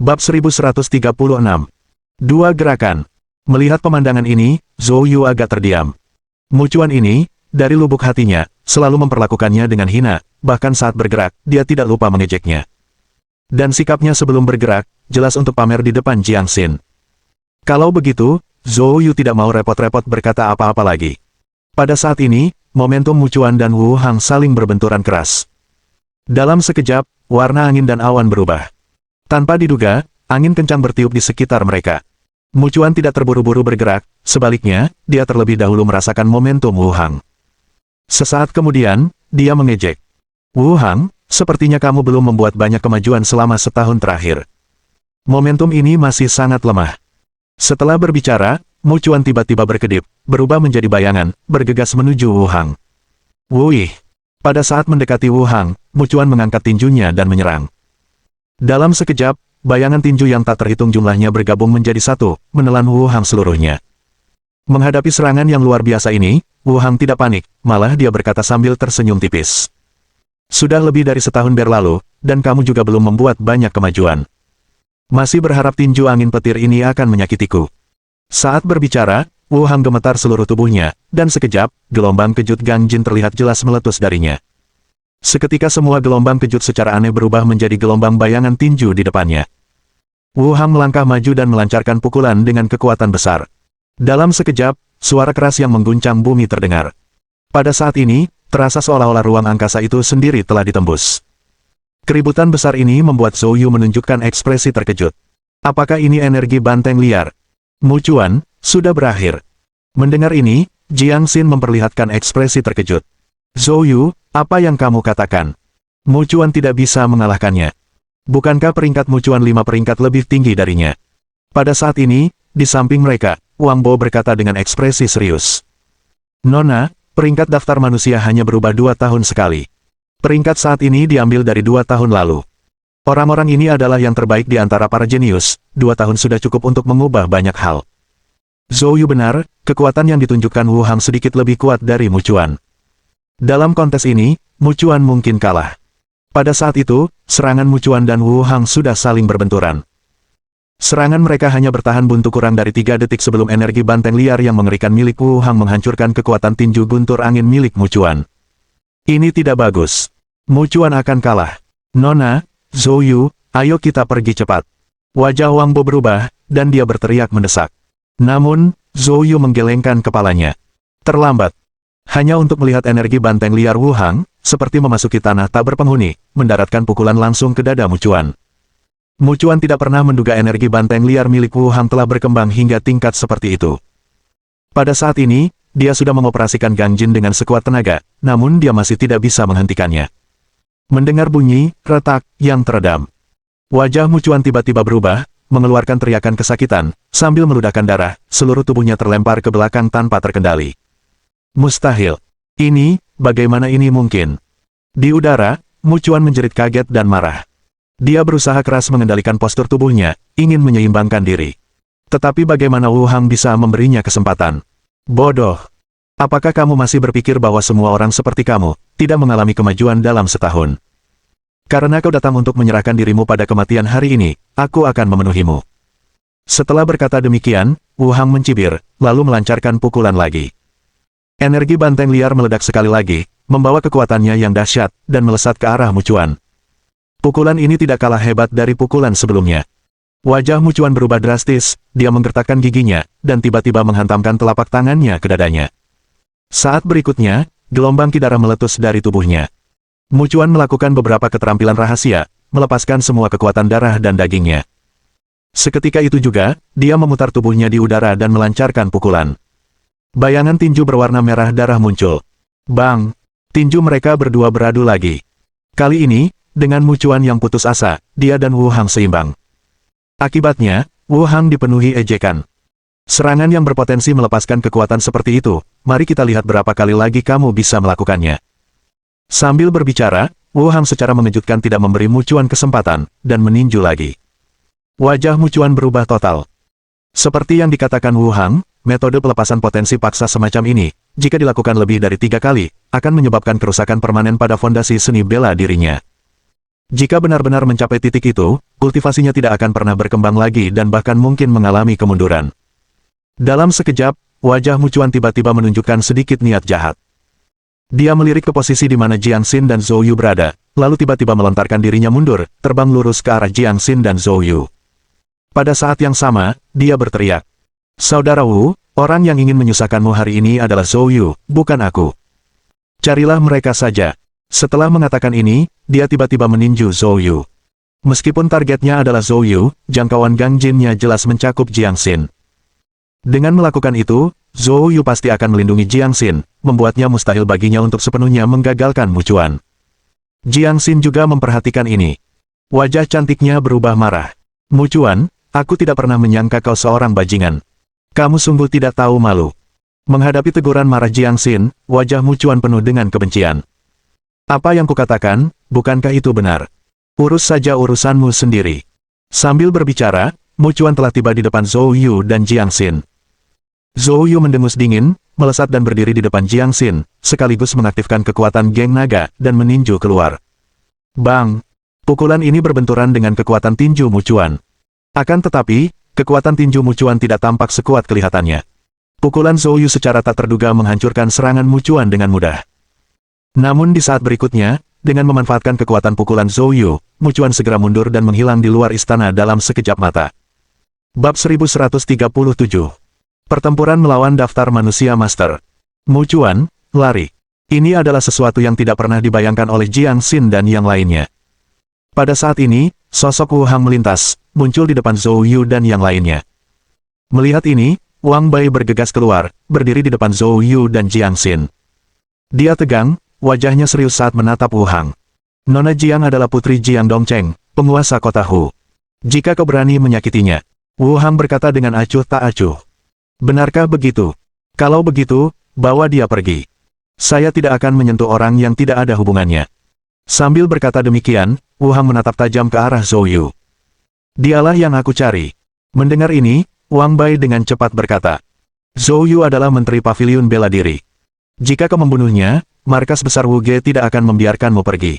Bab 1136. Dua gerakan. Melihat pemandangan ini, Zhou Yu agak terdiam. Mucuan ini, dari lubuk hatinya, selalu memperlakukannya dengan hina, bahkan saat bergerak, dia tidak lupa mengejeknya. Dan sikapnya sebelum bergerak, jelas untuk pamer di depan Jiang Xin. Kalau begitu, Zhou Yu tidak mau repot-repot berkata apa-apa lagi. Pada saat ini, momentum Mucuan dan Wu Hang saling berbenturan keras. Dalam sekejap, warna angin dan awan berubah. Tanpa diduga, angin kencang bertiup di sekitar mereka. Mucuan tidak terburu-buru bergerak, sebaliknya, dia terlebih dahulu merasakan momentum Wu Hang. Sesaat kemudian, dia mengejek. Wu Hang, sepertinya kamu belum membuat banyak kemajuan selama setahun terakhir. Momentum ini masih sangat lemah. Setelah berbicara, Mucuan tiba-tiba berkedip, berubah menjadi bayangan, bergegas menuju Wu Hang. Wuih! Pada saat mendekati Wu Hang, Mucuan mengangkat tinjunya dan menyerang. Dalam sekejap, bayangan tinju yang tak terhitung jumlahnya bergabung menjadi satu, menelan Wu Hang seluruhnya. Menghadapi serangan yang luar biasa ini, Wu Hang tidak panik, malah dia berkata sambil tersenyum tipis. Sudah lebih dari setahun berlalu, dan kamu juga belum membuat banyak kemajuan. Masih berharap tinju angin petir ini akan menyakitiku. Saat berbicara, Wu Hang gemetar seluruh tubuhnya, dan sekejap, gelombang kejut Gangjin terlihat jelas meletus darinya. Seketika semua gelombang kejut secara aneh berubah menjadi gelombang bayangan tinju di depannya. Wu Hang melangkah maju dan melancarkan pukulan dengan kekuatan besar. Dalam sekejap, suara keras yang mengguncang bumi terdengar. Pada saat ini, terasa seolah-olah ruang angkasa itu sendiri telah ditembus. Keributan besar ini membuat Zhou Yu menunjukkan ekspresi terkejut. Apakah ini energi banteng liar? Mucuan, sudah berakhir. Mendengar ini, Jiang Xin memperlihatkan ekspresi terkejut. Zhou Yu, apa yang kamu katakan? Mucuan tidak bisa mengalahkannya. Bukankah peringkat Mucuan 5 peringkat lebih tinggi darinya? Pada saat ini, di samping mereka, Wang Bo berkata dengan ekspresi serius. Nona, peringkat daftar manusia hanya berubah 2 tahun sekali. Peringkat saat ini diambil dari 2 tahun lalu. Orang-orang ini adalah yang terbaik di antara para jenius, 2 tahun sudah cukup untuk mengubah banyak hal. Zhou Yu benar, kekuatan yang ditunjukkan Wu Hang sedikit lebih kuat dari Mucuan. Dalam kontes ini, Mucuan mungkin kalah. Pada saat itu, serangan Mucuan dan Wu Hang sudah saling berbenturan. Serangan mereka hanya bertahan buntu kurang dari 3 detik sebelum energi banteng liar yang mengerikan milik Wu Hang menghancurkan kekuatan tinju guntur angin milik Mucuan. Ini tidak bagus. Mucuan akan kalah. Nona, Zhou Yu, ayo kita pergi cepat. Wajah Wang Bo berubah, dan dia berteriak mendesak. Namun, Zhou Yu menggelengkan kepalanya. Terlambat. Hanya untuk melihat energi banteng liar Wu Hang, seperti memasuki tanah tak berpenghuni, mendaratkan pukulan langsung ke dada Mucuan. Mucuan tidak pernah menduga energi banteng liar milik Wu Hang telah berkembang hingga tingkat seperti itu. Pada saat ini, dia sudah mengoperasikan Gangjin dengan sekuat tenaga, namun dia masih tidak bisa menghentikannya. Mendengar bunyi, retak, yang teredam. Wajah Mucuan tiba-tiba berubah, mengeluarkan teriakan kesakitan, sambil meludahkan darah, seluruh tubuhnya terlempar ke belakang tanpa terkendali. Mustahil. Ini, bagaimana ini mungkin? Di udara, Mucuan menjerit kaget dan marah. Dia berusaha keras mengendalikan postur tubuhnya, ingin menyeimbangkan diri. Tetapi bagaimana Wu Hang bisa memberinya kesempatan? Bodoh. Apakah kamu masih berpikir bahwa semua orang seperti kamu, tidak mengalami kemajuan dalam setahun? Karena kau datang untuk menyerahkan dirimu pada kematian hari ini, aku akan memenuhimu. Setelah berkata demikian, Wu Hang mencibir, lalu melancarkan pukulan lagi. Energi banteng liar meledak sekali lagi, membawa kekuatannya yang dahsyat, dan melesat ke arah Mucuan. Pukulan ini tidak kalah hebat dari pukulan sebelumnya. Wajah Mucuan berubah drastis, dia menggertakkan giginya, dan tiba-tiba menghantamkan telapak tangannya ke dadanya. Saat berikutnya, gelombang ki darah meletus dari tubuhnya. Mucuan melakukan beberapa keterampilan rahasia, melepaskan semua kekuatan darah dan dagingnya. Seketika itu juga, dia memutar tubuhnya di udara dan melancarkan pukulan. Bayangan tinju berwarna merah darah muncul. Bang! Tinju mereka berdua beradu lagi. Kali ini, dengan Mucuan yang putus asa, dia dan Wu Hang seimbang. Akibatnya, Wu Hang dipenuhi ejekan. Serangan yang berpotensi melepaskan kekuatan seperti itu, mari kita lihat berapa kali lagi kamu bisa melakukannya. Sambil berbicara, Wu Hang secara mengejutkan tidak memberi Mucuan kesempatan, dan meninju lagi. Wajah Mucuan berubah total. Seperti yang dikatakan Wu Hang, metode pelepasan potensi paksa semacam ini, jika dilakukan lebih dari 3 kali, akan menyebabkan kerusakan permanen pada fondasi seni bela dirinya. Jika benar-benar mencapai titik itu, kultivasinya tidak akan pernah berkembang lagi dan bahkan mungkin mengalami kemunduran. Dalam sekejap, wajah Mucuan tiba-tiba menunjukkan sedikit niat jahat. Dia melirik ke posisi di mana Jiang Xin dan Zhou Yu berada, lalu tiba-tiba melontarkan dirinya mundur, terbang lurus ke arah Jiang Xin dan Zhou Yu. Pada saat yang sama, dia berteriak, "Saudara Wu, orang yang ingin menyusahkanmu hari ini adalah Zhou Yu, bukan aku. Carilah mereka saja." Setelah mengatakan ini, dia tiba-tiba meninju Zhou Yu. Meskipun targetnya adalah Zhou Yu, jangkauan Gangjin-nya jelas mencakup Jiang Xin. Dengan melakukan itu, Zhou Yu pasti akan melindungi Jiang Xin, membuatnya mustahil baginya untuk sepenuhnya menggagalkan Mucuan. Jiang Xin juga memperhatikan ini. Wajah cantiknya berubah marah. "Mucuan, aku tidak pernah menyangka kau seorang bajingan. Kamu sungguh tidak tahu malu." Menghadapi teguran marah Jiang Xin, wajah Mucuan penuh dengan kebencian. "Apa yang kukatakan, bukankah itu benar? Urus saja urusanmu sendiri." Sambil berbicara, Mucuan telah tiba di depan Zhou Yu dan Jiang Xin. Zhou Yu mendengus dingin, melesat dan berdiri di depan Jiang Xin, sekaligus mengaktifkan kekuatan Geng Naga dan meninju keluar. Bang! Pukulan ini berbenturan dengan kekuatan tinju Mucuan. Akan tetapi, kekuatan tinju Mucuan tidak tampak sekuat kelihatannya. Pukulan Zhou Yu secara tak terduga menghancurkan serangan Mucuan dengan mudah. Namun di saat berikutnya, dengan memanfaatkan kekuatan pukulan Zhou Yu, Mucuan segera mundur dan menghilang di luar istana dalam sekejap mata. Bab 1137. Pertempuran melawan daftar manusia master. Mucuan, lari. Ini adalah sesuatu yang tidak pernah dibayangkan oleh Jiang Xin dan yang lainnya. Pada saat ini, sosok Wu Hang melintas, muncul di depan Zhou Yu dan yang lainnya. Melihat ini, Wang Bai bergegas keluar, berdiri di depan Zhou Yu dan Jiang Xin. Dia tegang, wajahnya serius saat menatap Wu Hang. "Nona Jiang adalah putri Jiang Dongcheng, penguasa kota Hu. Jika kau berani menyakitinya," Wu Hang berkata dengan acuh tak acuh. "Benarkah begitu? Kalau begitu, bawa dia pergi. Saya tidak akan menyentuh orang yang tidak ada hubungannya." Sambil berkata demikian, Wu Hang menatap tajam ke arah Zhou Yu. "Dialah yang aku cari." Mendengar ini, Wang Bai dengan cepat berkata, "Zhou Yu adalah menteri paviliun bela diri. Jika kau membunuhnya, markas besar Wuge tidak akan membiarkanmu pergi."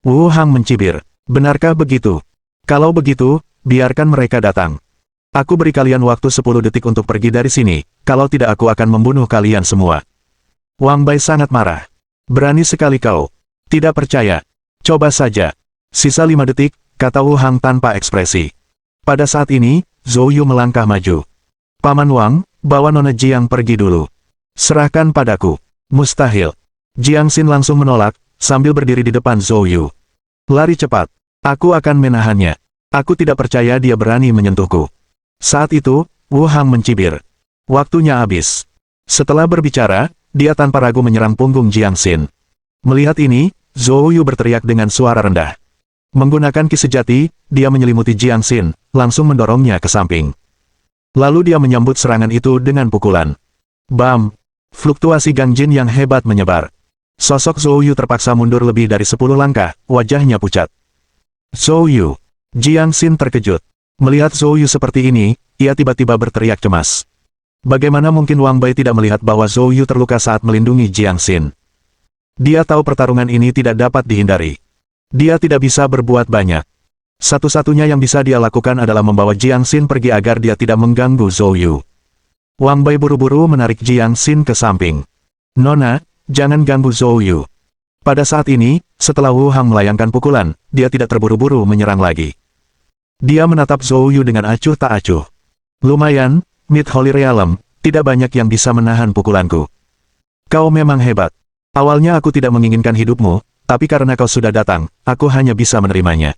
Wu Hang mencibir, "Benarkah begitu? Kalau begitu, biarkan mereka datang. Aku beri kalian waktu 10 detik untuk pergi dari sini, kalau tidak aku akan membunuh kalian semua." Wang Bai sangat marah. "Berani sekali kau. Tidak percaya. Coba saja." "Sisa 5 detik, kata Wu Hang tanpa ekspresi. Pada saat ini, Zhou Yu melangkah maju. "Paman Wang, bawa Nona Jiang pergi dulu. Serahkan padaku." "Mustahil." Jiang Xin langsung menolak, sambil berdiri di depan Zhou Yu. "Lari cepat. Aku akan menahannya. Aku tidak percaya dia berani menyentuhku." Saat itu, Wu Hang mencibir. Waktunya habis. Setelah berbicara, dia tanpa ragu menyerang punggung Jiang Xin. Melihat ini, Zhou Yu berteriak dengan suara rendah. Menggunakan ki sejati, dia menyelimuti Jiang Xin, langsung mendorongnya ke samping. Lalu dia menyambut serangan itu dengan pukulan. Bam! Fluktuasi Gangjin yang hebat menyebar. Sosok Zhou Yu terpaksa mundur lebih dari 10 langkah, wajahnya pucat. "Zhou Yu!" Jiang Xin terkejut. Melihat Zhou Yu seperti ini, ia tiba-tiba berteriak cemas. Bagaimana mungkin Wang Bai tidak melihat bahwa Zhou Yu terluka saat melindungi Jiang Xin? Dia tahu pertarungan ini tidak dapat dihindari. Dia tidak bisa berbuat banyak. Satu-satunya yang bisa dia lakukan adalah membawa Jiang Xin pergi agar dia tidak mengganggu Zhou Yu. Wang Bai buru-buru menarik Jiang Xin ke samping. "Nona, jangan ganggu Zhou Yu." Pada saat ini, setelah Wu Hang melayangkan pukulan, dia tidak terburu-buru menyerang lagi. Dia menatap Zhou Yu dengan acuh tak acuh. "Lumayan, Mid Holy Realm, tidak banyak yang bisa menahan pukulanku. Kau memang hebat. Awalnya aku tidak menginginkan hidupmu, tapi karena kau sudah datang, aku hanya bisa menerimanya."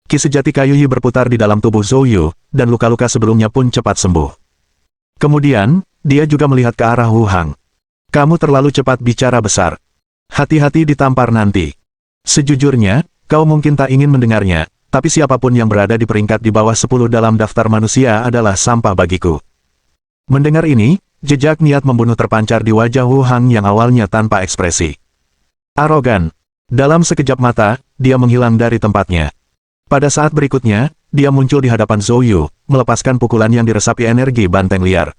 Ki sejati kayu Yi berputar di dalam tubuh Zhou Yu, dan luka-luka sebelumnya pun cepat sembuh. Kemudian, dia juga melihat ke arah Wu Hang. "Kamu terlalu cepat bicara besar. Hati-hati ditampar nanti. Sejujurnya, kau mungkin tak ingin mendengarnya, tapi siapapun yang berada di peringkat di bawah 10 dalam daftar manusia adalah sampah bagiku." Mendengar ini, jejak niat membunuh terpancar di wajah Wu Hang yang awalnya tanpa ekspresi. Arogan. Dalam sekejap mata, dia menghilang dari tempatnya. Pada saat berikutnya, dia muncul di hadapan Zhou Yu, melepaskan pukulan yang diresapi energi banteng liar.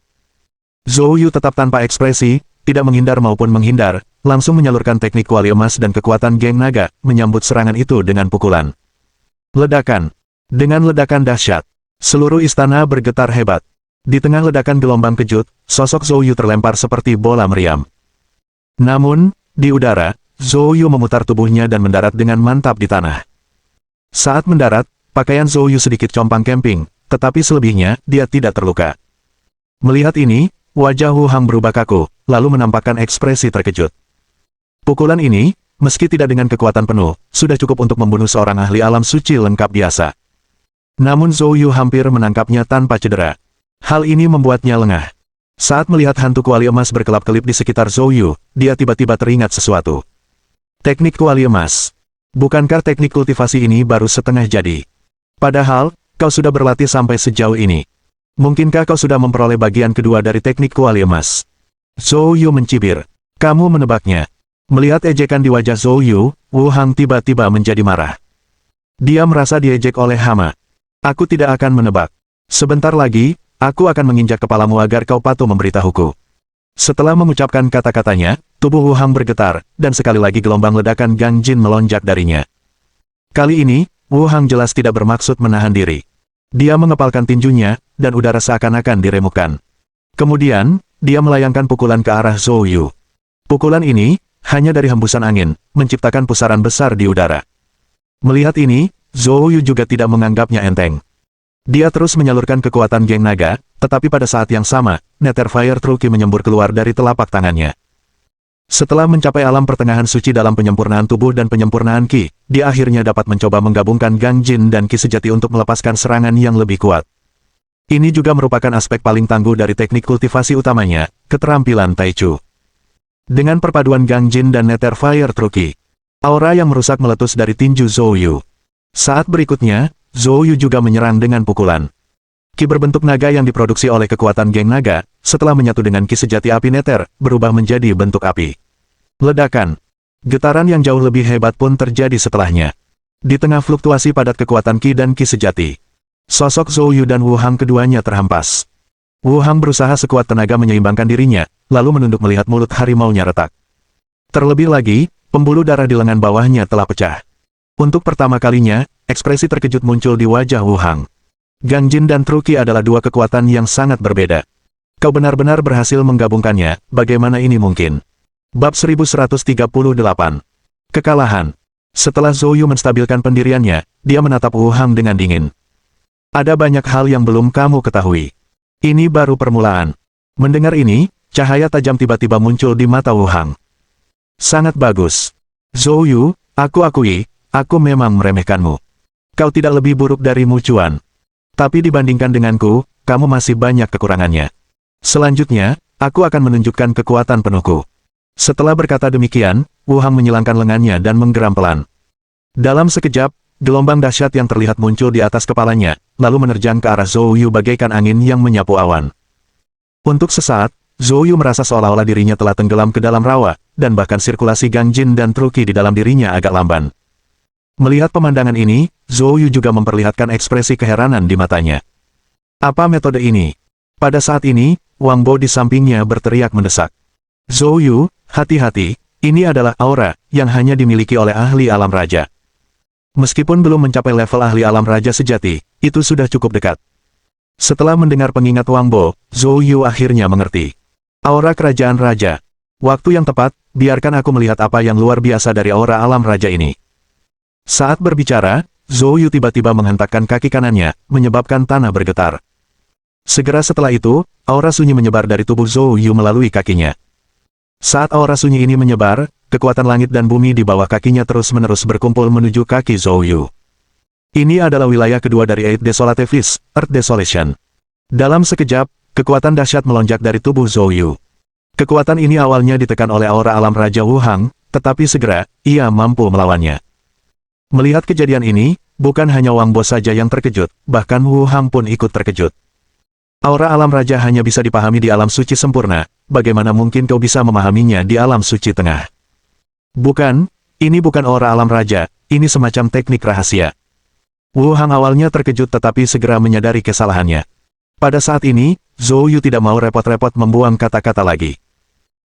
Zhou Yu tetap tanpa ekspresi, tidak menghindar maupun menghindar, langsung menyalurkan teknik kuali emas dan kekuatan geng naga, menyambut serangan itu dengan pukulan. Ledakan. Dengan ledakan dahsyat, seluruh istana bergetar hebat. Di tengah ledakan gelombang kejut, sosok Zhou Yu terlempar seperti bola meriam. Namun, di udara, Zhou Yu memutar tubuhnya dan mendarat dengan mantap di tanah. Saat mendarat, pakaian Zhou Yu sedikit compang camping, tetapi selebihnya, dia tidak terluka. Melihat ini, wajah Wu Hang berubah kaku, lalu menampakkan ekspresi terkejut. Pukulan ini, meski tidak dengan kekuatan penuh, sudah cukup untuk membunuh seorang ahli alam suci lengkap biasa. Namun Zhou Yu hampir menangkapnya tanpa cedera. Hal ini membuatnya lengah. Saat melihat hantu kuali emas berkelap-kelip di sekitar Zhou Yu, dia tiba-tiba teringat sesuatu. Teknik kuali emas. Bukankah teknik kultivasi ini baru setengah jadi? Padahal, kau sudah berlatih sampai sejauh ini. Mungkinkah kau sudah memperoleh bagian kedua dari teknik kuali emas? Zhou Yu mencibir. Kamu menebaknya. Melihat ejekan di wajah Zhou Yu, Wu Hang tiba-tiba menjadi marah. Dia merasa diejek oleh hama. Aku tidak akan menebak. Sebentar lagi, aku akan menginjak kepalamu agar kau patuh memberitahuku. Setelah mengucapkan kata-katanya, tubuh Wu Hang bergetar, dan sekali lagi gelombang ledakan Gang Jin melonjak darinya. Kali ini, Wu Hang jelas tidak bermaksud menahan diri. Dia mengepalkan tinjunya, dan udara seakan-akan diremukkan. Kemudian, dia melayangkan pukulan ke arah Zhou Yu. Pukulan ini, hanya dari hembusan angin, menciptakan pusaran besar di udara. Melihat ini, Zhou Yu juga tidak menganggapnya enteng. Dia terus menyalurkan kekuatan geng naga, tetapi pada saat yang sama, Nether Fire Truki menyembur keluar dari telapak tangannya. Setelah mencapai alam pertengahan suci dalam penyempurnaan tubuh dan penyempurnaan Ki, dia akhirnya dapat mencoba menggabungkan Gang Jin dan Ki sejati untuk melepaskan serangan yang lebih kuat. Ini juga merupakan aspek paling tangguh dari teknik kultivasi utamanya, keterampilan Taichu. Dengan perpaduan Gang Jin dan Nether Fire Truki, aura yang merusak meletus dari tinju Zhou Yu. Saat berikutnya, Zhou Yu juga menyerang dengan pukulan. Ki berbentuk naga yang diproduksi oleh kekuatan geng naga, setelah menyatu dengan Ki sejati api Nether, berubah menjadi bentuk api. Ledakan. Getaran yang jauh lebih hebat pun terjadi setelahnya. Di tengah fluktuasi padat kekuatan Ki dan Ki sejati, sosok Zhou Yu dan Wu Hang keduanya terhempas. Wu Hang berusaha sekuat tenaga menyeimbangkan dirinya, lalu menunduk melihat mulut harimaunya retak. Terlebih lagi, pembuluh darah di lengan bawahnya telah pecah. Untuk pertama kalinya, ekspresi terkejut muncul di wajah Wu Hang. Gang Jin dan Truki adalah dua kekuatan yang sangat berbeda. Kau benar-benar berhasil menggabungkannya, bagaimana ini mungkin? Bab 1138. Kekalahan. Setelah Zhou Yu menstabilkan pendiriannya, dia menatap Wu Hang dengan dingin. Ada banyak hal yang belum kamu ketahui. Ini baru permulaan. Mendengar ini, cahaya tajam tiba-tiba muncul di mata Wu Hang. Sangat bagus. Zhou Yu, aku akui, aku memang meremehkanmu. Kau tidak lebih buruk dari Mu Chuan. Tapi dibandingkan denganku, kamu masih banyak kekurangannya. Selanjutnya, aku akan menunjukkan kekuatan penuhku. Setelah berkata demikian, Wu Hang menyilangkan lengannya dan menggeram pelan. Dalam sekejap, gelombang dahsyat yang terlihat muncul di atas kepalanya, lalu menerjang ke arah Zhou Yu bagaikan angin yang menyapu awan. Untuk sesaat, Zhou Yu merasa seolah-olah dirinya telah tenggelam ke dalam rawa, dan bahkan sirkulasi Gang Jin dan Truki di dalam dirinya agak lamban. Melihat pemandangan ini, Zhou Yu juga memperlihatkan ekspresi keheranan di matanya. Apa metode ini? Pada saat ini, Wang Bo di sampingnya berteriak mendesak. Zhou Yu, hati-hati, ini adalah aura yang hanya dimiliki oleh ahli alam raja. Meskipun belum mencapai level ahli alam raja sejati, itu sudah cukup dekat. Setelah mendengar pengingat Wang Bo, Zhou Yu akhirnya mengerti. Aura kerajaan raja. Waktu yang tepat, biarkan aku melihat apa yang luar biasa dari aura alam raja ini. Saat berbicara, Zhou Yu tiba-tiba menghentakkan kaki kanannya, menyebabkan tanah bergetar. Segera setelah itu, aura sunyi menyebar dari tubuh Zhou Yu melalui kakinya. Saat aura sunyi ini menyebar, kekuatan langit dan bumi di bawah kakinya terus-menerus berkumpul menuju kaki Zhou Yu. Ini adalah wilayah kedua dari Eight Desolate Fist, Earth Desolation. Dalam sekejap, kekuatan dahsyat melonjak dari tubuh Zhou Yu. Kekuatan ini awalnya ditekan oleh aura alam Raja Wu Hang, tetapi segera, ia mampu melawannya. Melihat kejadian ini, bukan hanya Wang Bo saja yang terkejut, bahkan Wu Hang pun ikut terkejut. Aura alam raja hanya bisa dipahami di alam suci sempurna, bagaimana mungkin kau bisa memahaminya di alam suci tengah? Bukan, ini bukan aura alam raja, ini semacam teknik rahasia. Wu Hang awalnya terkejut tetapi segera menyadari kesalahannya. Pada saat ini, Zhou Yu tidak mau repot-repot membuang kata-kata lagi.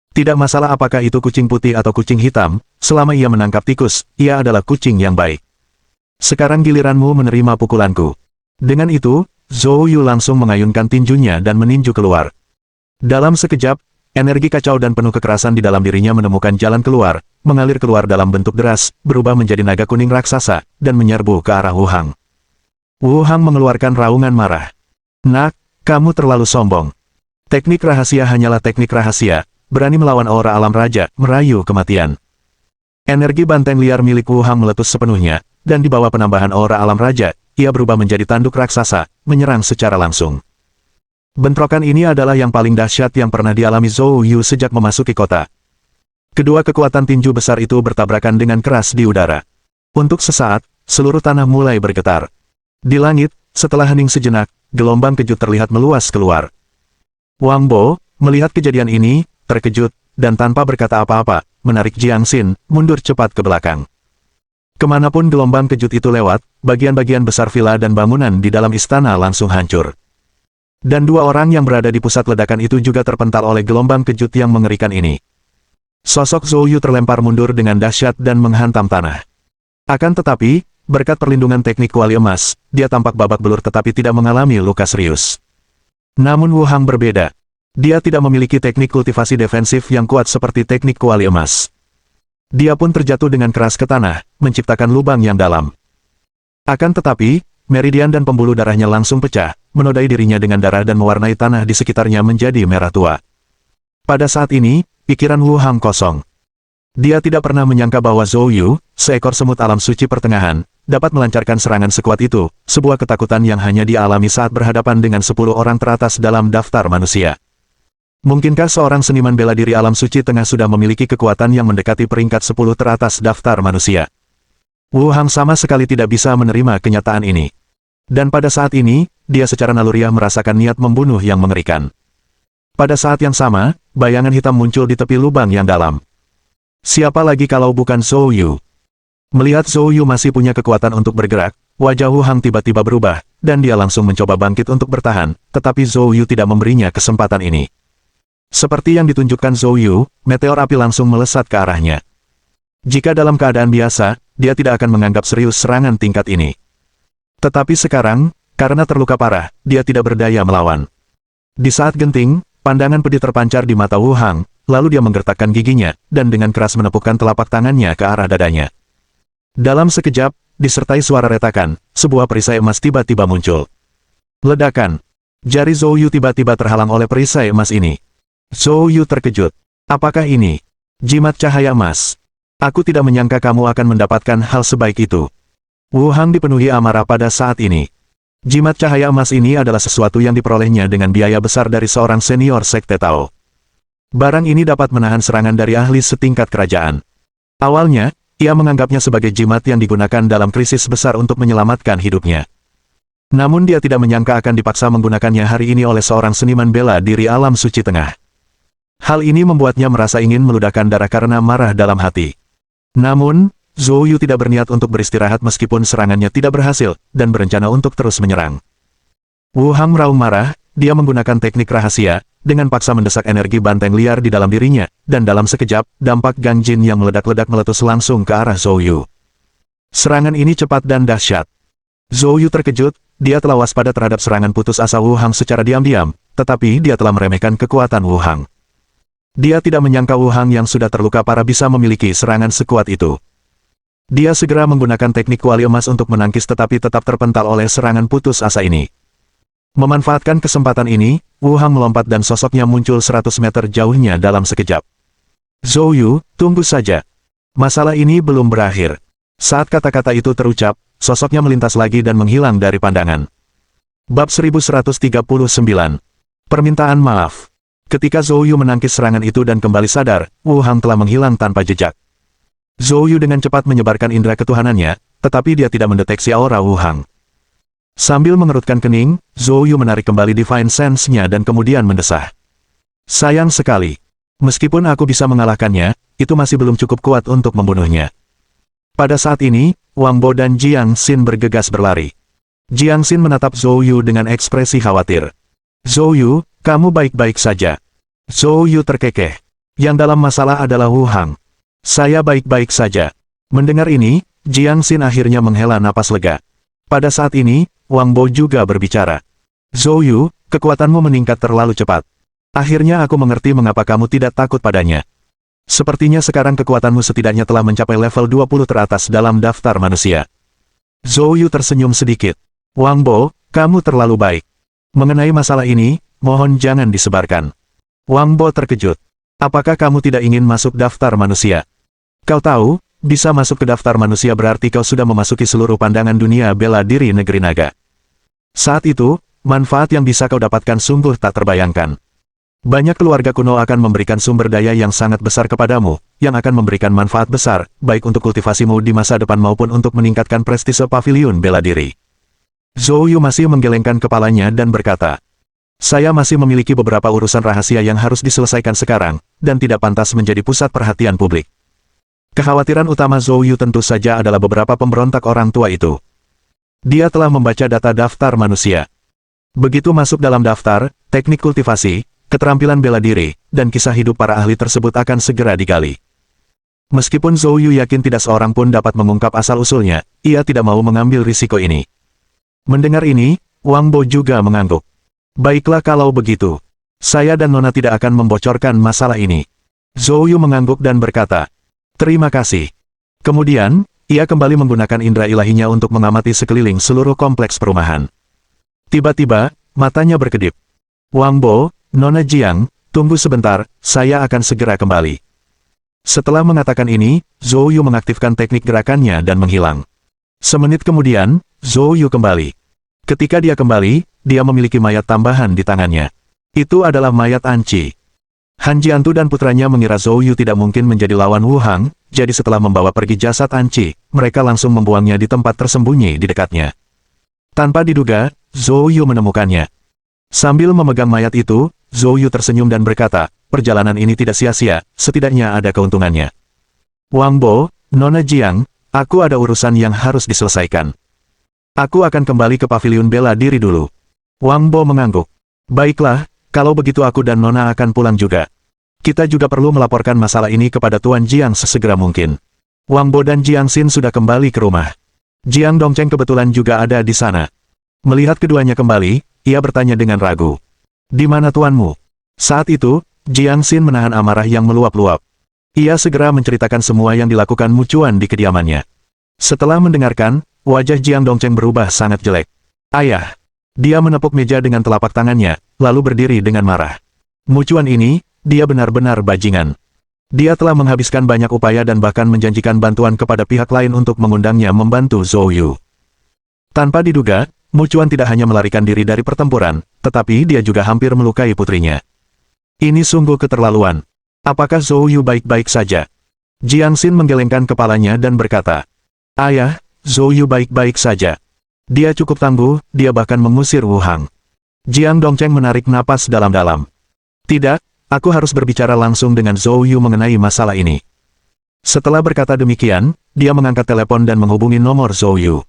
Tidak masalah apakah itu kucing putih atau kucing hitam, selama ia menangkap tikus, ia adalah kucing yang baik. Sekarang giliranmu menerima pukulanku. Dengan itu, Zhou Yu langsung mengayunkan tinjunya dan meninju keluar. Dalam sekejap, energi kacau dan penuh kekerasan di dalam dirinya menemukan jalan keluar, mengalir keluar dalam bentuk deras, berubah menjadi naga kuning raksasa, dan menyerbu ke arah Wu Hang. Wu Hang mengeluarkan raungan marah. Nak, kamu terlalu sombong. Teknik rahasia hanyalah teknik rahasia, berani melawan aura alam raja, merayu kematian. Energi banteng liar milik Wu Hang meletus sepenuhnya, dan di bawah penambahan aura alam raja, ia berubah menjadi tanduk raksasa, menyerang secara langsung. Bentrokan ini adalah yang paling dahsyat yang pernah dialami Zhou Yu sejak memasuki kota. Kedua kekuatan tinju besar itu bertabrakan dengan keras di udara. Untuk sesaat, seluruh tanah mulai bergetar. Di langit, setelah hening sejenak, gelombang kejut terlihat meluas keluar. Wang Bo, melihat kejadian ini, terkejut, dan tanpa berkata apa-apa, menarik Jiang Xin, mundur cepat ke belakang. Kemanapun gelombang kejut itu lewat, bagian-bagian besar villa dan bangunan di dalam istana langsung hancur. Dan dua orang yang berada di pusat ledakan itu juga terpental oleh gelombang kejut yang mengerikan ini. Sosok Zhou Yu terlempar mundur dengan dahsyat dan menghantam tanah. Akan tetapi, berkat perlindungan teknik kuali emas, dia tampak babak belur tetapi tidak mengalami luka serius. Namun Wu Hang berbeda. Dia tidak memiliki teknik kultivasi defensif yang kuat seperti teknik kuali emas. Dia pun terjatuh dengan keras ke tanah, menciptakan lubang yang dalam. Akan tetapi, meridian dan pembuluh darahnya langsung pecah, menodai dirinya dengan darah dan mewarnai tanah di sekitarnya menjadi merah tua. Pada saat ini, pikiran Wu Hang kosong. Dia tidak pernah menyangka bahwa Zhou Yu, seekor semut alam suci pertengahan, dapat melancarkan serangan sekuat itu, sebuah ketakutan yang hanya dialami saat berhadapan dengan 10 orang teratas dalam daftar manusia. Mungkinkah seorang seniman bela diri alam suci tengah sudah memiliki kekuatan yang mendekati peringkat 10 teratas daftar manusia? Wu Hang sama sekali tidak bisa menerima kenyataan ini. Dan pada saat ini, dia secara naluriah merasakan niat membunuh yang mengerikan. Pada saat yang sama, bayangan hitam muncul di tepi lubang yang dalam. Siapa lagi kalau bukan Zhou Yu? Melihat Zhou Yu masih punya kekuatan untuk bergerak, wajah Wu Hang tiba-tiba berubah, dan dia langsung mencoba bangkit untuk bertahan, tetapi Zhou Yu tidak memberinya kesempatan ini. Seperti yang ditunjukkan Zhou Yu, meteor api langsung melesat ke arahnya. Jika dalam keadaan biasa, dia tidak akan menganggap serius serangan tingkat ini. Tetapi sekarang, karena terluka parah, dia tidak berdaya melawan. Di saat genting, pandangan pedih terpancar di mata Wu Hang, lalu dia menggertakkan giginya, dan dengan keras menepukkan telapak tangannya ke arah dadanya. Dalam sekejap, disertai suara retakan, sebuah perisai emas tiba-tiba muncul. Ledakan. Jari Zhou Yu tiba-tiba terhalang oleh perisai emas ini. Zhou Yu terkejut. Apakah ini jimat cahaya emas? Aku tidak menyangka kamu akan mendapatkan hal sebaik itu. Wu Hang dipenuhi amarah pada saat ini. Jimat cahaya emas ini adalah sesuatu yang diperolehnya dengan biaya besar dari seorang senior sekte Tao. Barang ini dapat menahan serangan dari ahli setingkat kerajaan. Awalnya, ia menganggapnya sebagai jimat yang digunakan dalam krisis besar untuk menyelamatkan hidupnya. Namun dia tidak menyangka akan dipaksa menggunakannya hari ini oleh seorang seniman bela diri alam suci tengah. Hal ini membuatnya merasa ingin meludahkan darah karena marah dalam hati. Namun, Zhou Yu tidak berniat untuk beristirahat meskipun serangannya tidak berhasil, dan berencana untuk terus menyerang. Wu Hang meraung marah, dia menggunakan teknik rahasia, dengan paksa mendesak energi banteng liar di dalam dirinya, dan dalam sekejap, dampak Gangjin yang meledak-ledak meletus langsung ke arah Zhou Yu. Serangan ini cepat dan dahsyat. Zhou Yu terkejut, dia telah waspada terhadap serangan putus asa Wu Hang secara diam-diam, tetapi dia telah meremehkan kekuatan Wu Hang. Dia tidak menyangka Wu Hang yang sudah terluka parah bisa memiliki serangan sekuat itu. Dia segera menggunakan teknik kuali emas untuk menangkis tetapi tetap terpental oleh serangan putus asa ini. Memanfaatkan kesempatan ini, Wu Hang melompat dan sosoknya muncul 100 meter jauhnya dalam sekejap. Zhou Yu, tunggu saja. Masalah ini belum berakhir. Saat kata-kata itu terucap, sosoknya melintas lagi dan menghilang dari pandangan. Bab 1139. Permintaan maaf. Ketika Zhou Yu menangkis serangan itu dan kembali sadar, Wu Hang telah menghilang tanpa jejak. Zhou Yu dengan cepat menyebarkan indera ketuhanannya, tetapi dia tidak mendeteksi aura Wu Hang. Sambil mengerutkan kening, Zhou Yu menarik kembali Divine Sense-nya dan kemudian mendesah. Sayang sekali. Meskipun aku bisa mengalahkannya, itu masih belum cukup kuat untuk membunuhnya. Pada saat ini, Wang Bo dan Jiang Xin bergegas berlari. Jiang Xin menatap Zhou Yu dengan ekspresi khawatir. Zhou Yu, kamu baik-baik saja. Zhou Yu terkekeh. Yang dalam masalah adalah Wu Hang. Saya baik-baik saja. Mendengar ini, Jiang Xin akhirnya menghela napas lega. Pada saat ini, Wang Bo juga berbicara. Zhou Yu, kekuatanmu meningkat terlalu cepat. Akhirnya aku mengerti mengapa kamu tidak takut padanya. Sepertinya sekarang kekuatanmu setidaknya telah mencapai level 20 teratas dalam daftar manusia. Zhou Yu tersenyum sedikit. Wang Bo, kamu terlalu baik. Mengenai masalah ini, mohon jangan disebarkan. Wang Bo terkejut. Apakah kamu tidak ingin masuk daftar manusia? Kau tahu, bisa masuk ke daftar manusia berarti kau sudah memasuki seluruh pandangan dunia bela diri negeri naga. Saat itu, manfaat yang bisa kau dapatkan sungguh tak terbayangkan. Banyak keluarga kuno akan memberikan sumber daya yang sangat besar kepadamu, yang akan memberikan manfaat besar, baik untuk kultivasimu di masa depan maupun untuk meningkatkan prestise paviliun bela diri. Zhou Yu masih menggelengkan kepalanya dan berkata, saya masih memiliki beberapa urusan rahasia yang harus diselesaikan sekarang, dan tidak pantas menjadi pusat perhatian publik. Kekhawatiran utama Zhou Yu tentu saja adalah beberapa pemberontak orang tua itu. Dia telah membaca data daftar manusia. Begitu masuk dalam daftar, teknik kultivasi, keterampilan bela diri, dan kisah hidup para ahli tersebut akan segera digali. Meskipun Zhou Yu yakin tidak seorang pun dapat mengungkap asal-usulnya, ia tidak mau mengambil risiko ini. Mendengar ini, Wang Bo juga mengangguk. Baiklah kalau begitu. Saya dan Nona tidak akan membocorkan masalah ini. Zhou Yu mengangguk dan berkata, terima kasih. Kemudian, ia kembali menggunakan indera ilahinya untuk mengamati sekeliling seluruh kompleks perumahan. Tiba-tiba, matanya berkedip. Wang Bo, Nona Jiang, tunggu sebentar, saya akan segera kembali. Setelah mengatakan ini, Zhou Yu mengaktifkan teknik gerakannya dan menghilang. Semenit kemudian, Zhou Yu kembali. Ketika dia kembali, dia memiliki mayat tambahan di tangannya. Itu adalah mayat Anci. Han Jiantu dan putranya mengira Zhou Yu tidak mungkin menjadi lawan Wu Hang, jadi setelah membawa pergi jasad Anci, mereka langsung membuangnya di tempat tersembunyi di dekatnya. Tanpa diduga, Zhou Yu menemukannya. Sambil memegang mayat itu, Zhou Yu tersenyum dan berkata, perjalanan ini tidak sia-sia, setidaknya ada keuntungannya. Wang Bo, Nona Jiang, aku ada urusan yang harus diselesaikan. Aku akan kembali ke paviliun bela diri dulu. Wang Bo mengangguk. Baiklah, kalau begitu aku dan Nona akan pulang juga. Kita juga perlu melaporkan masalah ini kepada Tuan Jiang sesegera mungkin. Wang Bo dan Jiang Xin sudah kembali ke rumah. Jiang Dongcheng kebetulan juga ada di sana. Melihat keduanya kembali, ia bertanya dengan ragu. Di mana tuanmu? Saat itu, Jiang Xin menahan amarah yang meluap-luap. Ia segera menceritakan semua yang dilakukan Mu Chuan di kediamannya. Setelah mendengarkan, wajah Jiang Dongcheng berubah sangat jelek. Ayah! Dia menepuk meja dengan telapak tangannya, lalu berdiri dengan marah. Mu Chuan ini, dia benar-benar bajingan. Dia telah menghabiskan banyak upaya dan bahkan menjanjikan bantuan kepada pihak lain untuk mengundangnya membantu Zhou Yu. Tanpa diduga, Mu Chuan tidak hanya melarikan diri dari pertempuran, tetapi dia juga hampir melukai putrinya. Ini sungguh keterlaluan. Apakah Zhou Yu baik-baik saja? Jiang Xin menggelengkan kepalanya dan berkata, Ayah, Zhou Yu baik-baik saja. Dia cukup tangguh, dia bahkan mengusir Wu Hang. Jiang Dongcheng menarik napas dalam-dalam. Tidak, aku harus berbicara langsung dengan Zhou Yu mengenai masalah ini. Setelah berkata demikian, dia mengangkat telepon dan menghubungi nomor Zhou Yu.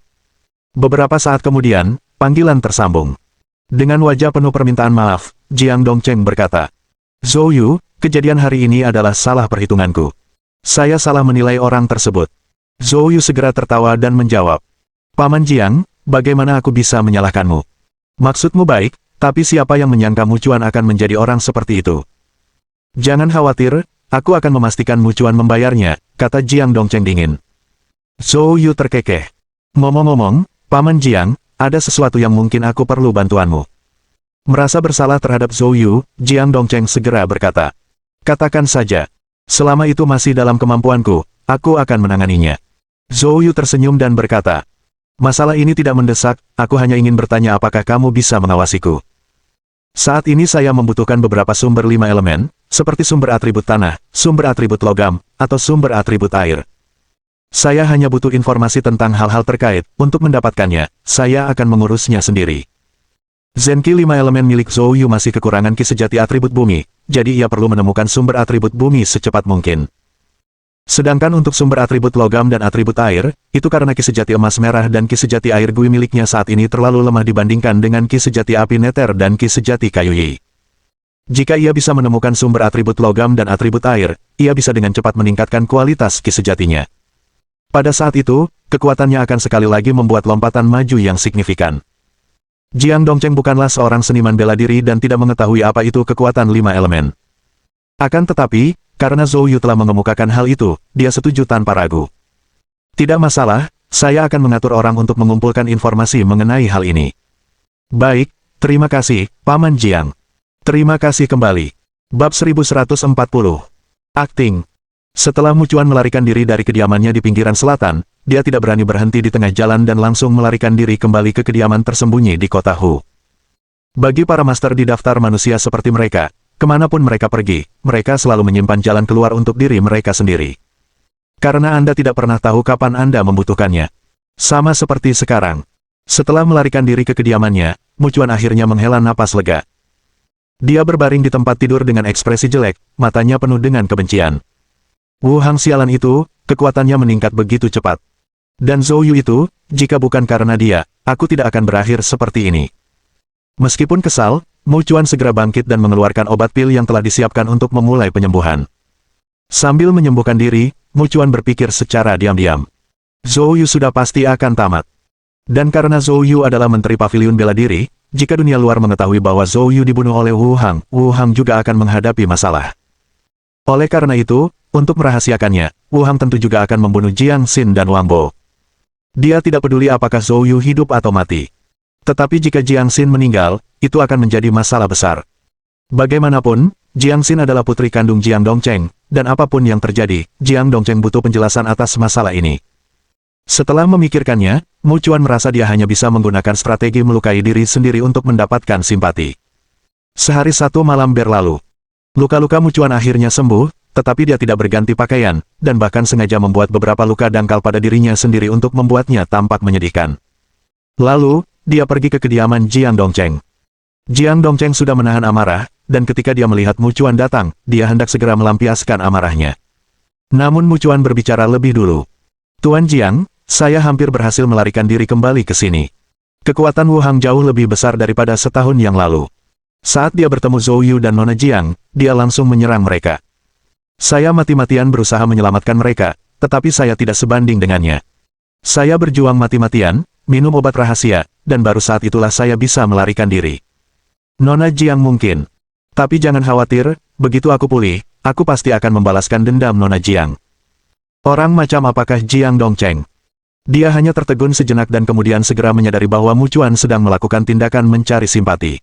Beberapa saat kemudian, panggilan tersambung. Dengan wajah penuh permintaan maaf, Jiang Dongcheng berkata, Zhou Yu, kejadian hari ini adalah salah perhitunganku. Saya salah menilai orang tersebut. Zhou Yu segera tertawa dan menjawab, Paman Jiang, bagaimana aku bisa menyalahkanmu? Maksudmu baik, tapi siapa yang menyangka Mu Chuan akan menjadi orang seperti itu? Jangan khawatir, aku akan memastikan Mu Chuan membayarnya, kata Jiang Dongcheng dingin. Zhou Yu terkekeh. Ngomong-ngomong, Paman Jiang, ada sesuatu yang mungkin aku perlu bantuanmu. Merasa bersalah terhadap Zhou Yu, Jiang Dongcheng segera berkata, katakan saja. Selama itu masih dalam kemampuanku, aku akan menanganinya. Zhou Yu tersenyum dan berkata, masalah ini tidak mendesak, aku hanya ingin bertanya apakah kamu bisa mengawasiku. Saat ini saya membutuhkan beberapa sumber 5 elemen, seperti sumber atribut tanah, sumber atribut logam, atau sumber atribut air. Saya hanya butuh informasi tentang hal-hal terkait, untuk mendapatkannya, saya akan mengurusnya sendiri. Zenki 5 elemen milik Zhou Yu masih kekurangan ki sejati atribut bumi, jadi ia perlu menemukan sumber atribut bumi secepat mungkin. Sedangkan untuk sumber atribut logam dan atribut air, itu karena ki sejati emas merah dan ki sejati air Gui miliknya saat ini terlalu lemah dibandingkan dengan ki sejati api neter dan ki sejati kayu Yi. Jika ia bisa menemukan sumber atribut logam dan atribut air, ia bisa dengan cepat meningkatkan kualitas ki sejatinya. Pada saat itu, kekuatannya akan sekali lagi membuat lompatan maju yang signifikan. Jiang Dongcheng bukanlah seorang seniman bela diri dan tidak mengetahui apa itu kekuatan 5 elemen. Akan tetapi, karena Zhou Yu telah mengemukakan hal itu, dia setuju tanpa ragu. Tidak masalah, saya akan mengatur orang untuk mengumpulkan informasi mengenai hal ini. Baik, terima kasih, Paman Jiang. Terima kasih kembali. Bab 1140. Akting. Setelah Mu Chuan melarikan diri dari kediamannya di pinggiran selatan, dia tidak berani berhenti di tengah jalan dan langsung melarikan diri kembali ke kediaman tersembunyi di kota Hu. Bagi para master di daftar manusia seperti mereka, kemanapun mereka pergi, mereka selalu menyimpan jalan keluar untuk diri mereka sendiri. Karena Anda tidak pernah tahu kapan Anda membutuhkannya. Sama seperti sekarang. Setelah melarikan diri ke kediamannya, Mu Chuan akhirnya menghela napas lega. Dia berbaring di tempat tidur dengan ekspresi jelek, matanya penuh dengan kebencian. Wu Hang sialan itu, kekuatannya meningkat begitu cepat. Dan Zhou Yu itu, jika bukan karena dia, aku tidak akan berakhir seperti ini. Meskipun kesal, Mu Chuan segera bangkit dan mengeluarkan obat pil yang telah disiapkan untuk memulai penyembuhan. Sambil menyembuhkan diri, Mu Chuan berpikir secara diam-diam. Zhou Yu sudah pasti akan tamat. Dan karena Zhou Yu adalah menteri paviliun bela diri, jika dunia luar mengetahui bahwa Zhou Yu dibunuh oleh Wu Hang juga akan menghadapi masalah. Oleh karena itu, untuk merahasiakannya, Wu Hang tentu juga akan membunuh Jiang Xin dan Wang Bo. Dia tidak peduli apakah Zhou Yu hidup atau mati. Tetapi jika Jiang Xin meninggal, itu akan menjadi masalah besar. Bagaimanapun, Jiang Xin adalah putri kandung Jiang Dongcheng, dan apapun yang terjadi, Jiang Dongcheng butuh penjelasan atas masalah ini. Setelah memikirkannya, Mu Chuan merasa dia hanya bisa menggunakan strategi melukai diri sendiri untuk mendapatkan simpati. Sehari satu malam berlalu. Luka-luka Mu Chuan akhirnya sembuh, tetapi dia tidak berganti pakaian, dan bahkan sengaja membuat beberapa luka dangkal pada dirinya sendiri untuk membuatnya tampak menyedihkan. Lalu, dia pergi ke kediaman Jiang Dongcheng. Jiang Dongcheng sudah menahan amarah, dan ketika dia melihat Mu Chuan datang, dia hendak segera melampiaskan amarahnya. Namun Mu Chuan berbicara lebih dulu. Tuan Jiang, saya hampir berhasil melarikan diri kembali ke sini. Kekuatan Wu Hang jauh lebih besar daripada setahun yang lalu. Saat dia bertemu Zhou Yu dan Nona Jiang, dia langsung menyerang mereka. Saya mati-matian berusaha menyelamatkan mereka, tetapi saya tidak sebanding dengannya. Saya berjuang mati-matian, minum obat rahasia, dan baru saat itulah saya bisa melarikan diri. Nona Jiang mungkin. Tapi jangan khawatir, begitu aku pulih, aku pasti akan membalaskan dendam Nona Jiang. Orang macam apakah Jiang Dongcheng? Dia hanya tertegun sejenak dan kemudian segera menyadari bahwa Mu Chuan sedang melakukan tindakan mencari simpati.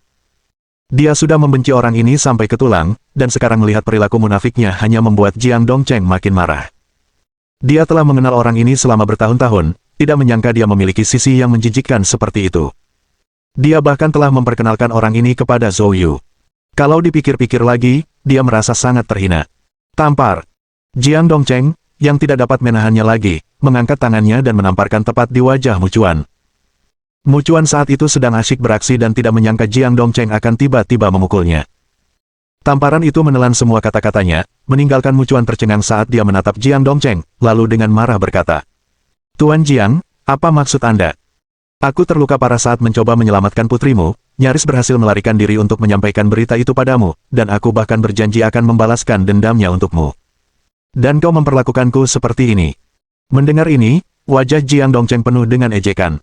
Dia sudah membenci orang ini sampai ke tulang, dan sekarang melihat perilaku munafiknya hanya membuat Jiang Dongcheng makin marah. Dia telah mengenal orang ini selama bertahun-tahun, tidak menyangka dia memiliki sisi yang menjijikkan seperti itu. Dia bahkan telah memperkenalkan orang ini kepada Zhou Yu. Kalau dipikir-pikir lagi, dia merasa sangat terhina. Tampar. Jiang Dongcheng, yang tidak dapat menahannya lagi, mengangkat tangannya dan menamparkan tepat di wajah Mu Chuan. Mu Chuan saat itu sedang asyik beraksi dan tidak menyangka Jiang Dongcheng akan tiba-tiba memukulnya. Tamparan itu menelan semua kata-katanya, meninggalkan Mu Chuan tercengang saat dia menatap Jiang Dongcheng, lalu dengan marah berkata, "Tuan Jiang, apa maksud Anda? Aku terluka parah saat mencoba menyelamatkan putrimu, nyaris berhasil melarikan diri untuk menyampaikan berita itu padamu, dan aku bahkan berjanji akan membalaskan dendamnya untukmu. Dan kau memperlakukanku seperti ini." Mendengar ini, wajah Jiang Dongcheng penuh dengan ejekan.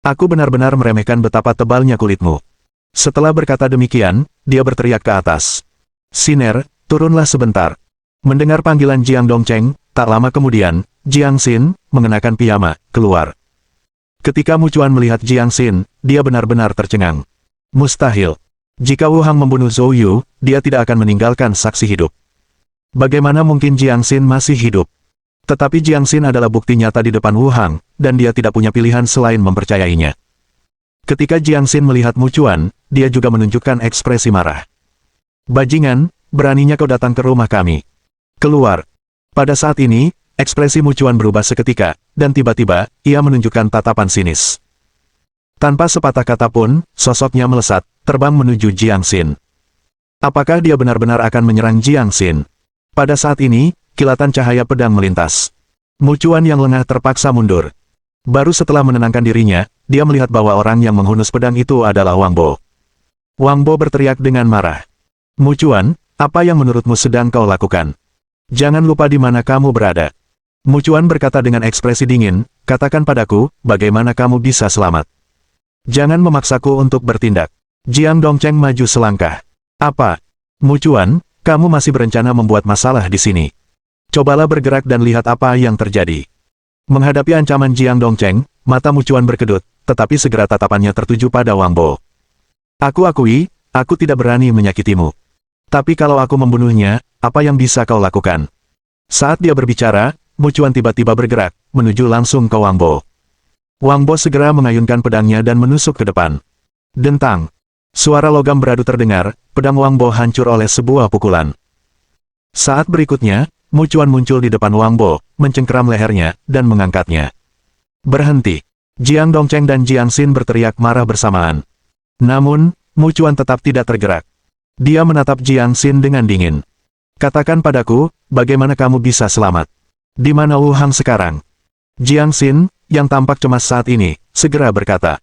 "Aku benar-benar meremehkan betapa tebalnya kulitmu." Setelah berkata demikian, dia berteriak ke atas. "Siner, turunlah sebentar." Mendengar panggilan Jiang Dongcheng, tak lama kemudian, Jiang Xin, mengenakan piyama, keluar. Ketika Mu Chuan melihat Jiang Xin, dia benar-benar tercengang. Mustahil. Jika Wu Hang membunuh Zhou Yu, dia tidak akan meninggalkan saksi hidup. Bagaimana mungkin Jiang Xin masih hidup? Tetapi Jiang Xin adalah bukti nyata di depan Wu Hang, dan dia tidak punya pilihan selain mempercayainya. Ketika Jiang Xin melihat Mu Chuan, dia juga menunjukkan ekspresi marah. "Bajingan, beraninya kau datang ke rumah kami. Keluar." Pada saat ini, ekspresi Mu Chuan berubah seketika, dan tiba-tiba, ia menunjukkan tatapan sinis. Tanpa sepatah kata pun, sosoknya melesat, terbang menuju Jiang Xin. Apakah dia benar-benar akan menyerang Jiang Xin? Pada saat ini, kilatan cahaya pedang melintas. Mu Chuan yang lengah terpaksa mundur. Baru setelah menenangkan dirinya, dia melihat bahwa orang yang menghunus pedang itu adalah Wang Bo. Wang Bo berteriak dengan marah. Mucuan, apa yang menurutmu sedang kau lakukan? Jangan lupa di mana kamu berada. Mucuan berkata dengan ekspresi dingin, katakan padaku, bagaimana kamu bisa selamat. Jangan memaksaku untuk bertindak. Jiang Dongcheng maju selangkah. Apa? Mucuan, kamu masih berencana membuat masalah di sini. Cobalah bergerak dan lihat apa yang terjadi. Menghadapi ancaman Jiang Dongcheng, mata Mucuan berkedut, tetapi segera tatapannya tertuju pada Wang Bo. Aku akui, aku tidak berani menyakitimu. Tapi kalau aku membunuhnya, apa yang bisa kau lakukan? Saat dia berbicara, Mucuan tiba-tiba bergerak, menuju langsung ke Wang Bo. Wang Bo segera mengayunkan pedangnya dan menusuk ke depan. Dentang. Suara logam beradu terdengar, pedang Wang Bo hancur oleh sebuah pukulan. Saat berikutnya, Mucuan muncul di depan Wang Bo, mencengkeram lehernya, dan mengangkatnya. Berhenti. Jiang Dongcheng dan Jiang Xin berteriak marah bersamaan. Namun, Mucuan tetap tidak tergerak. Dia menatap Jiang Xin dengan dingin. Katakan padaku, bagaimana kamu bisa selamat? Di mana Wu Hang sekarang? Jiang Xin, yang tampak cemas saat ini, segera berkata.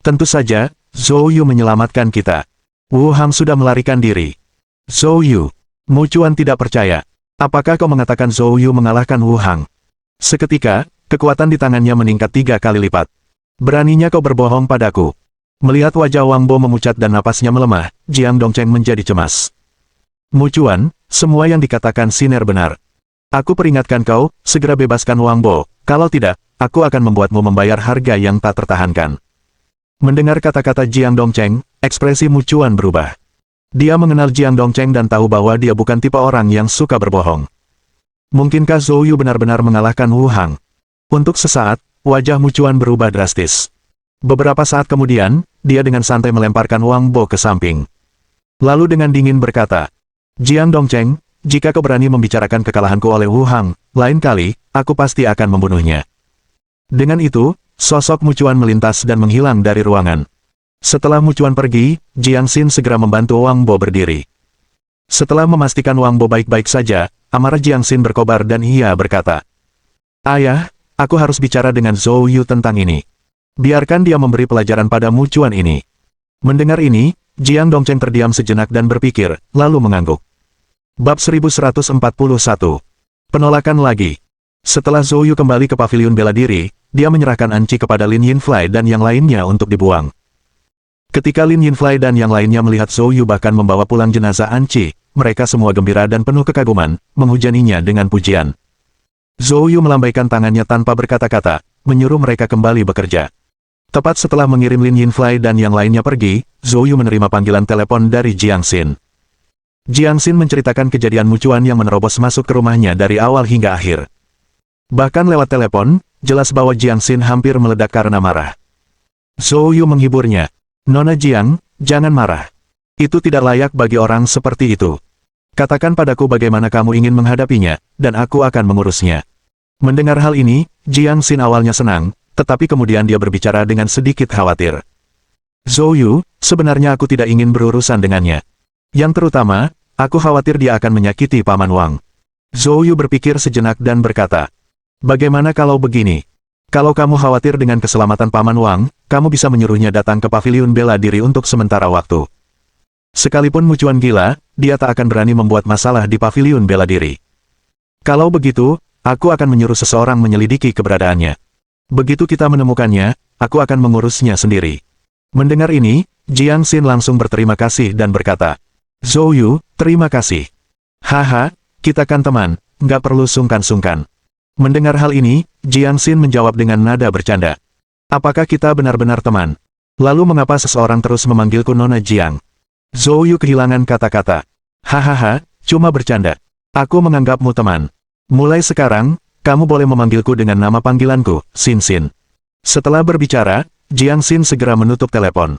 Tentu saja, Zhou Yu menyelamatkan kita. Wu Hang sudah melarikan diri. Zhou Yu. Mucuan tidak percaya. Apakah kau mengatakan Zhou Yu mengalahkan Wu Hang? Seketika, kekuatan di tangannya meningkat 3 kali lipat. Beraninya kau berbohong padaku. Melihat wajah Wang Bo memucat dan napasnya melemah, Jiang Dongcheng menjadi cemas. Mucuan, semua yang dikatakan Siner benar. Aku peringatkan kau, segera bebaskan Wang Bo, kalau tidak, aku akan membuatmu membayar harga yang tak tertahankan. Mendengar kata-kata Jiang Dongcheng, ekspresi Mucuan berubah. Dia mengenal Jiang Dongcheng dan tahu bahwa dia bukan tipe orang yang suka berbohong. Mungkinkah Zhou Yu benar-benar mengalahkan Wu Hang? Untuk sesaat, wajah Mucuan berubah drastis. Beberapa saat kemudian, dia dengan santai melemparkan Wang Bo ke samping. Lalu dengan dingin berkata, Jiang Dongcheng, jika kau berani membicarakan kekalahanku oleh Wu Hang, lain kali, aku pasti akan membunuhnya. Dengan itu, sosok Mucuan melintas dan menghilang dari ruangan. Setelah Mucuan pergi, Jiang Xin segera membantu Wang Bo berdiri. Setelah memastikan Wang Bo baik-baik saja, amarah Jiang Xin berkobar dan ia berkata, Ayah, aku harus bicara dengan Zhou Yu tentang ini. Biarkan dia memberi pelajaran pada Mucuan ini. Mendengar ini, Jiang Dongcheng terdiam sejenak dan berpikir, lalu mengangguk. Bab 1141. Penolakan lagi. Setelah Zhou Yu kembali ke paviliun bela diri, dia menyerahkan Anci kepada Lin Yinfei dan yang lainnya untuk dibuang. Ketika Lin Yinfei dan yang lainnya melihat Zhou Yu bahkan membawa pulang jenazah Anci, mereka semua gembira dan penuh kekaguman, menghujaninya dengan pujian. Zhou Yu melambaikan tangannya tanpa berkata-kata, menyuruh mereka kembali bekerja. Tepat setelah mengirim Lin Yinfei dan yang lainnya pergi, Zhou Yu menerima panggilan telepon dari Jiang Xin. Jiang Xin menceritakan kejadian Mucuan yang menerobos masuk ke rumahnya dari awal hingga akhir. Bahkan lewat telepon, jelas bahwa Jiang Xin hampir meledak karena marah. Zhou Yu menghiburnya. Nona Jiang, jangan marah. Itu tidak layak bagi orang seperti itu. Katakan padaku bagaimana kamu ingin menghadapinya, dan aku akan mengurusnya. Mendengar hal ini, Jiang Xin awalnya senang, tetapi kemudian dia berbicara dengan sedikit khawatir. Zhou Yu, sebenarnya aku tidak ingin berurusan dengannya. Yang terutama, aku khawatir dia akan menyakiti Paman Wang. Zhou Yu berpikir sejenak dan berkata, bagaimana kalau begini? Kalau kamu khawatir dengan keselamatan Paman Wang, kamu bisa menyuruhnya datang ke paviliun bela diri untuk sementara waktu. Sekalipun Mucuan gila, dia tak akan berani membuat masalah di paviliun bela diri. Kalau begitu, aku akan menyuruh seseorang menyelidiki keberadaannya. Begitu kita menemukannya, aku akan mengurusnya sendiri. Mendengar ini, Jiang Xin langsung berterima kasih dan berkata, Zhou Yu, terima kasih. Haha, kita kan teman, nggak perlu sungkan-sungkan. Mendengar hal ini, Jiang Xin menjawab dengan nada bercanda. Apakah kita benar-benar teman? Lalu mengapa seseorang terus memanggilku Nona Jiang? Zhou Yu kehilangan kata-kata. Hahaha, cuma bercanda. Aku menganggapmu teman. Mulai sekarang, kamu boleh memanggilku dengan nama panggilanku, Xin Xin. Setelah berbicara, Jiang Xin segera menutup telepon.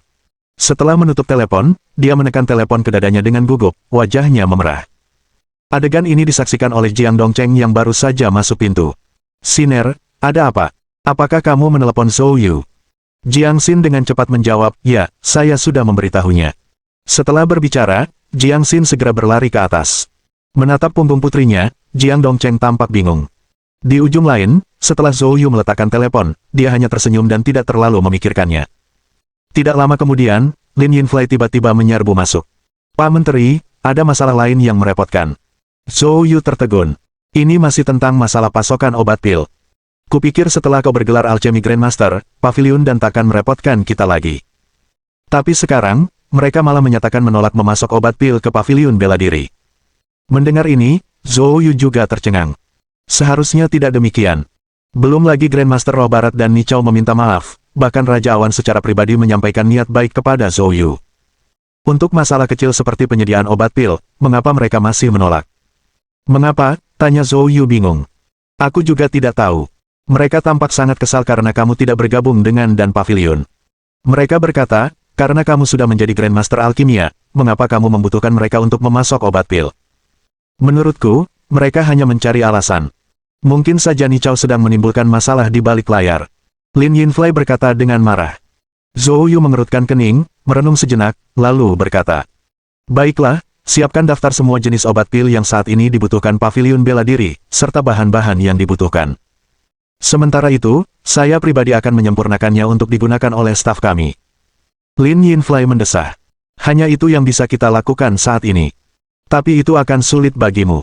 Setelah menutup telepon, dia menekan telepon ke dadanya dengan gugup, wajahnya memerah. Adegan ini disaksikan oleh Jiang Dongcheng yang baru saja masuk pintu. Siner, ada apa? Apakah kamu menelepon Zhou Yu? Jiang Xin dengan cepat menjawab, ya, saya sudah memberitahunya. Setelah berbicara, Jiang Xin segera berlari ke atas. Menatap punggung putrinya, Jiang Dongcheng tampak bingung. Di ujung lain, setelah Zhou Yu meletakkan telepon, dia hanya tersenyum dan tidak terlalu memikirkannya. Tidak lama kemudian, Lin Yinfei tiba-tiba menyerbu masuk. Pak Menteri, ada masalah lain yang merepotkan. Zhou Yu tertegun. Ini masih tentang masalah pasokan obat pil. Kupikir setelah kau bergelar Alchemy Grandmaster, Pavilion dan takkan merepotkan kita lagi. Tapi sekarang, mereka malah menyatakan menolak memasok obat pil ke Pavilion bela diri. Mendengar ini, Zhou Yu juga tercengang. Seharusnya tidak demikian. Belum lagi Grandmaster Roh Barat dan Nichao meminta maaf, bahkan Raja Awan secara pribadi menyampaikan niat baik kepada Zhou Yu. Untuk masalah kecil seperti penyediaan obat pil, mengapa mereka masih menolak? Mengapa? Tanya Zhou Yu bingung. Aku juga tidak tahu. Mereka tampak sangat kesal karena kamu tidak bergabung dengan Dan Pavilion. Mereka berkata, karena kamu sudah menjadi Grandmaster Alkimia, mengapa kamu membutuhkan mereka untuk memasok obat pil? Menurutku, mereka hanya mencari alasan. Mungkin saja Nichao sedang menimbulkan masalah di balik layar. Lin Yinfei berkata dengan marah. Zhou Yu mengerutkan kening, merenung sejenak, lalu berkata, baiklah, siapkan daftar semua jenis obat pil yang saat ini dibutuhkan Pavilion bela diri, serta bahan-bahan yang dibutuhkan. Sementara itu, saya pribadi akan menyempurnakannya untuk digunakan oleh staf kami. Lin Yinfei mendesah. Hanya itu yang bisa kita lakukan saat ini. Tapi itu akan sulit bagimu.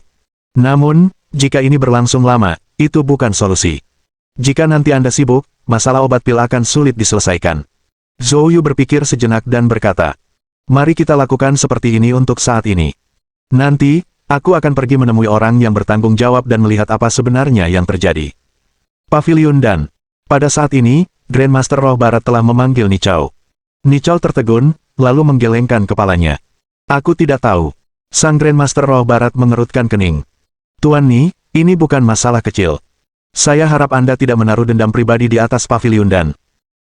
Namun, jika ini berlangsung lama, itu bukan solusi. Jika nanti Anda sibuk, masalah obat pil akan sulit diselesaikan. Zhou Yu berpikir sejenak dan berkata, mari kita lakukan seperti ini untuk saat ini. Nanti, aku akan pergi menemui orang yang bertanggung jawab dan melihat apa sebenarnya yang terjadi. Pavilion Dan. Pada saat ini, Grandmaster Roh Barat telah memanggil Nichao. Nichao tertegun, lalu menggelengkan kepalanya. Aku tidak tahu. Sang Grandmaster Roh Barat mengerutkan kening. Tuan Ni, ini bukan masalah kecil. Saya harap Anda tidak menaruh dendam pribadi di atas Pavilion Dan.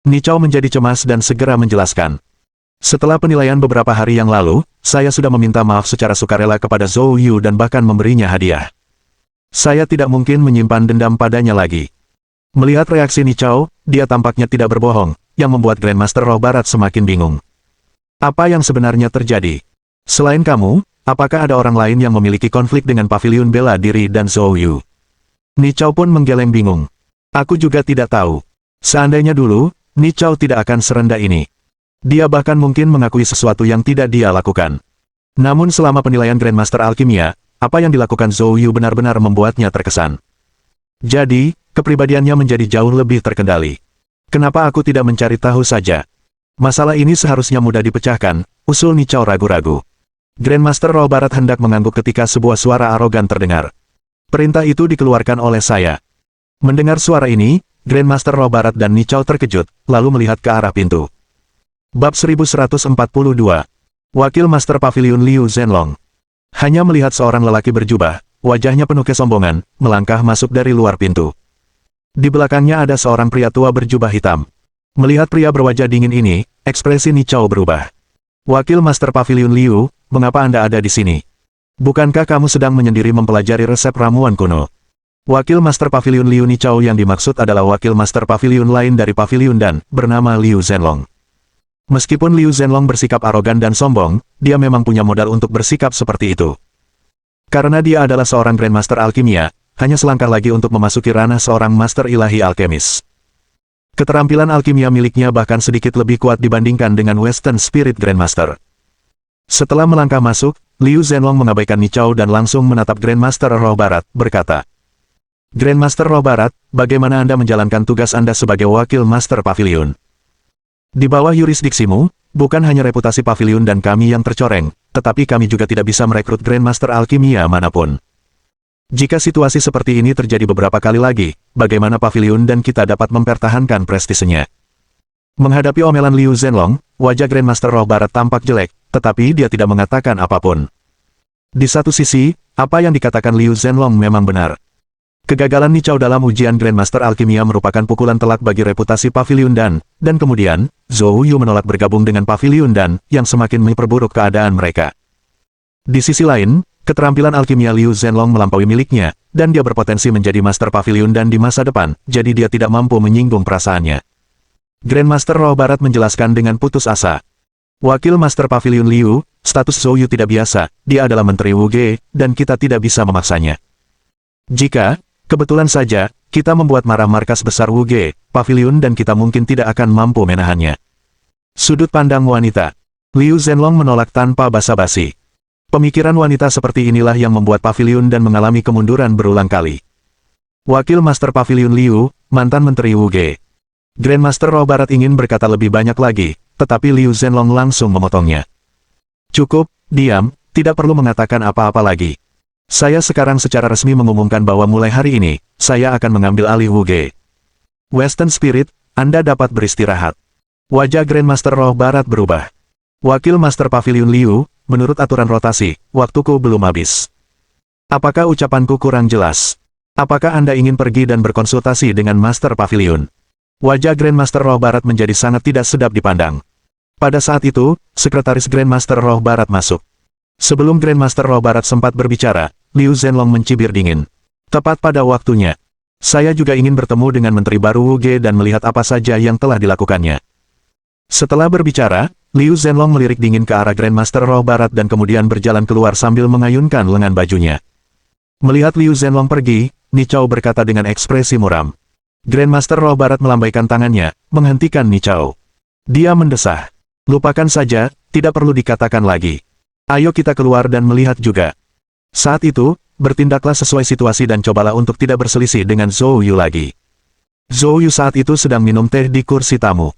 Nichao menjadi cemas dan segera menjelaskan. Setelah penilaian beberapa hari yang lalu, saya sudah meminta maaf secara sukarela kepada Zhou Yu dan bahkan memberinya hadiah. Saya tidak mungkin menyimpan dendam padanya lagi. Melihat reaksi Nichao, dia tampaknya tidak berbohong, yang membuat Grandmaster Roh Barat semakin bingung. Apa yang sebenarnya terjadi? Selain kamu, apakah ada orang lain yang memiliki konflik dengan Pavilion bela diri dan Zhou Yu? Nichao pun menggeleng bingung. Aku juga tidak tahu. Seandainya dulu, Nichao tidak akan serendah ini. Dia bahkan mungkin mengakui sesuatu yang tidak dia lakukan. Namun selama penilaian Grandmaster Alkimia, apa yang dilakukan Zhou Yu benar-benar membuatnya terkesan. Jadi, kepribadiannya menjadi jauh lebih terkendali. Kenapa aku tidak mencari tahu saja? Masalah ini seharusnya mudah dipecahkan, usul Nichao ragu-ragu. Grandmaster Roh Barat hendak mengangguk ketika sebuah suara arogan terdengar. Perintah itu dikeluarkan oleh saya. Mendengar suara ini, Grandmaster Roh Barat dan Nichao terkejut, lalu melihat ke arah pintu. Bab 1142. Wakil Master Pavilion Liu Zhenlong. Hanya melihat seorang lelaki berjubah, wajahnya penuh kesombongan, melangkah masuk dari luar pintu. Di belakangnya ada seorang pria tua berjubah hitam. Melihat pria berwajah dingin ini, ekspresi Nichao berubah. Wakil Master Pavilion Liu, mengapa Anda ada di sini? Bukankah kamu sedang menyendiri mempelajari resep ramuan kuno? Wakil Master Pavilion Liu Nichao yang dimaksud adalah wakil Master Pavilion lain dari Pavilion Dan, bernama Liu Zhenlong. Meskipun Liu Zhenlong bersikap arogan dan sombong, dia memang punya modal untuk bersikap seperti itu. Karena dia adalah seorang Grandmaster Alkimia, hanya selangkah lagi untuk memasuki ranah seorang Master Ilahi Alkemis. Keterampilan alkimia miliknya bahkan sedikit lebih kuat dibandingkan dengan Western Spirit Grandmaster. Setelah melangkah masuk, Liu Zhenlong mengabaikan Nichao dan langsung menatap Grandmaster Roh Barat, berkata, Grandmaster Roh Barat, bagaimana Anda menjalankan tugas Anda sebagai wakil Master Pavilion? Di bawah yurisdiksimu, bukan hanya reputasi Pavilion dan kami yang tercoreng, tetapi kami juga tidak bisa merekrut Grandmaster Alkimia manapun. Jika situasi seperti ini terjadi beberapa kali lagi, bagaimana Pavilion dan kita dapat mempertahankan prestisenya? Menghadapi omelan Liu Zhenlong, wajah Grandmaster Roh Barat tampak jelek, tetapi dia tidak mengatakan apapun. Di satu sisi, apa yang dikatakan Liu Zhenlong memang benar. Kegagalan Nichao dalam ujian Grandmaster Alkimia merupakan pukulan telak bagi reputasi Pavilion Dan, dan kemudian, Zhou Yu menolak bergabung dengan Pavilion Dan, yang semakin memperburuk keadaan mereka. Di sisi lain, keterampilan alkimia Liu Zhenlong melampaui miliknya, dan dia berpotensi menjadi Master Pavilion Dan di masa depan, jadi dia tidak mampu menyinggung perasaannya. Grandmaster Roh Barat menjelaskan dengan putus asa. Wakil Master Pavilion Liu, status Zhou Yu tidak biasa, dia adalah Menteri Wuge, dan kita tidak bisa memaksanya. Jika, kebetulan saja, kita membuat marah markas besar Wuge, Pavilion dan kita mungkin tidak akan mampu menahannya. Sudut pandang wanita. Liu Zhenlong menolak tanpa basa-basi. Pemikiran wanita seperti inilah yang membuat paviliun dan mengalami kemunduran berulang kali. Wakil Master Paviliun Liu, mantan Menteri Wu Ge. Grandmaster Roh Barat ingin berkata lebih banyak lagi, tetapi Liu Zhenlong langsung memotongnya. Cukup, diam, tidak perlu mengatakan apa-apa lagi. Saya sekarang secara resmi mengumumkan bahwa mulai hari ini, saya akan mengambil alih Wu Ge. Western Spirit, Anda dapat beristirahat. Wajah Grandmaster Roh Barat berubah. Wakil Master Paviliun Liu, menurut aturan rotasi, waktuku belum habis. Apakah ucapanku kurang jelas? Apakah Anda ingin pergi dan berkonsultasi dengan Master Paviliun? Wajah Grandmaster Roh Barat menjadi sangat tidak sedap dipandang. Pada saat itu, Sekretaris Grandmaster Roh Barat masuk. Sebelum Grandmaster Roh Barat sempat berbicara, Liu Zhenlong mencibir dingin. Tepat pada waktunya. Saya juga ingin bertemu dengan Menteri baru Wu Ge dan melihat apa saja yang telah dilakukannya. Setelah berbicara, Liu Zhenlong melirik dingin ke arah Grandmaster Roh Barat dan kemudian berjalan keluar sambil mengayunkan lengan bajunya. Melihat Liu Zhenlong pergi, Ni Chao berkata dengan ekspresi muram. Grandmaster Roh Barat melambaikan tangannya, menghentikan Ni Chao. Dia mendesah. Lupakan saja, tidak perlu dikatakan lagi. Ayo kita keluar dan melihat juga. Saat itu, bertindaklah sesuai situasi dan cobalah untuk tidak berselisih dengan Zhou Yu lagi. Zhou Yu saat itu sedang minum teh di kursi tamu.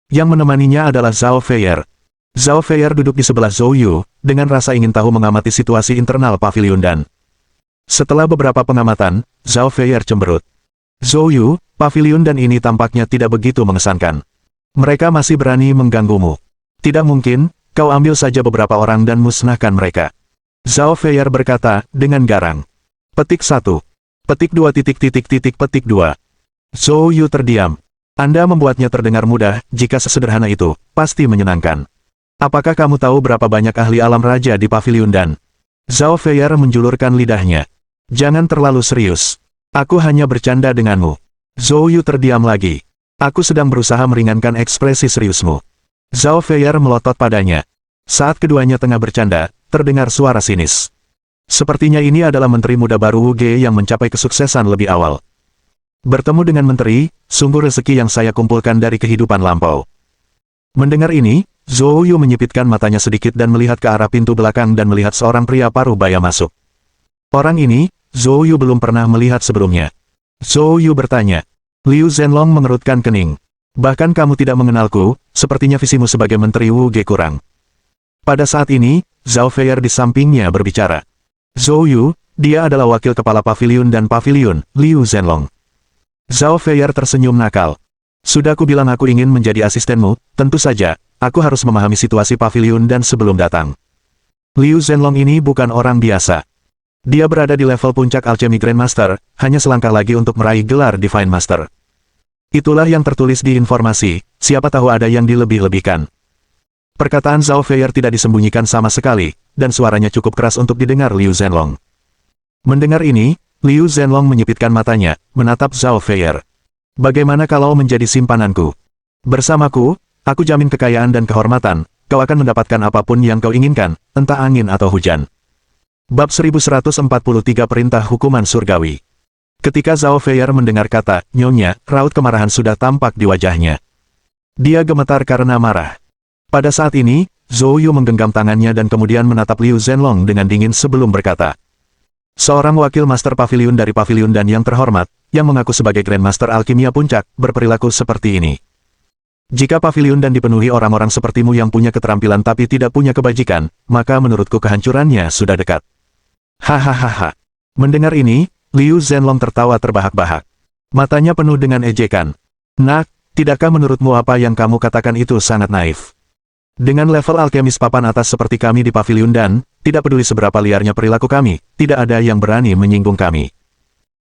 Yang menemaninya adalah Zhao Feier. Zhao Feier duduk di sebelah Zhou Yu, dengan rasa ingin tahu mengamati situasi internal pavilion dan. Setelah beberapa pengamatan, Zhao Feier cemberut. Zhou Yu, pavilion dan ini tampaknya tidak begitu mengesankan. Mereka masih berani mengganggumu. Tidak mungkin, kau ambil saja beberapa orang dan musnahkan mereka. Zhao Feier berkata, dengan garang. Petik 1. Petik 2 Petik 2. Zhou Yu terdiam. Anda membuatnya terdengar mudah, jika sesederhana itu, pasti menyenangkan. Apakah kamu tahu berapa banyak ahli alam raja di pavilion dan? Zhao Feier menjulurkan lidahnya. Jangan terlalu serius. Aku hanya bercanda denganmu. Zhou Yu terdiam lagi. Aku sedang berusaha meringankan ekspresi seriusmu. Zhao Feier melotot padanya. Saat keduanya tengah bercanda, terdengar suara sinis. Sepertinya ini adalah menteri muda baru Wu Ge yang mencapai kesuksesan lebih awal. Bertemu dengan menteri, sungguh rezeki yang saya kumpulkan dari kehidupan lampau. Mendengar ini, Zhou Yu menyipitkan matanya sedikit dan melihat ke arah pintu belakang dan melihat seorang pria paruh baya masuk. Orang ini, Zhou Yu belum pernah melihat sebelumnya. Zhou Yu bertanya. Liu Zhenlong mengerutkan kening. Bahkan kamu tidak mengenalku, sepertinya visimu sebagai menteri Wu Ge kurang. Pada saat ini, Zhao Feier di sampingnya berbicara. Zhou Yu, dia adalah wakil kepala pavilion dan pavilion, Liu Zhenlong. Zhao Feier tersenyum nakal. Sudah aku bilang aku ingin menjadi asistenmu, tentu saja, aku harus memahami situasi pavilion dan sebelum datang. Liu Zhenlong ini bukan orang biasa. Dia berada di level puncak Alchemy Grandmaster, hanya selangkah lagi untuk meraih gelar Divine Master. Itulah yang tertulis di informasi, siapa tahu ada yang dilebih-lebihkan. Perkataan Zhao Feier tidak disembunyikan sama sekali, dan suaranya cukup keras untuk didengar Liu Zhenlong. Mendengar ini, Liu Zhenlong menyipitkan matanya, menatap Zhao Feier. Bagaimana kalau menjadi simpananku? Bersamaku, aku jamin kekayaan dan kehormatan, kau akan mendapatkan apapun yang kau inginkan, entah angin atau hujan. Bab 1143 Perintah Hukuman Surgawi. Ketika Zhao Feier mendengar kata, nyonya, raut kemarahan sudah tampak di wajahnya. Dia gemetar karena marah. Pada saat ini, Zhou Yu menggenggam tangannya dan kemudian menatap Liu Zhenlong dengan dingin sebelum berkata. Seorang wakil Master Pavilion dari Pavilion dan yang terhormat, yang mengaku sebagai Grandmaster Alkimia Puncak, berperilaku seperti ini. Jika Pavilion dan dipenuhi orang-orang sepertimu yang punya keterampilan tapi tidak punya kebajikan, maka menurutku kehancurannya sudah dekat. Hahaha. Mendengar ini, Liu Zhenlong tertawa terbahak-bahak. Matanya penuh dengan ejekan. Nak, tidakkah menurutmu apa yang kamu katakan itu sangat naif? Dengan level alkemis papan atas seperti kami di pavilion dan, tidak peduli seberapa liarnya perilaku kami, tidak ada yang berani menyinggung kami.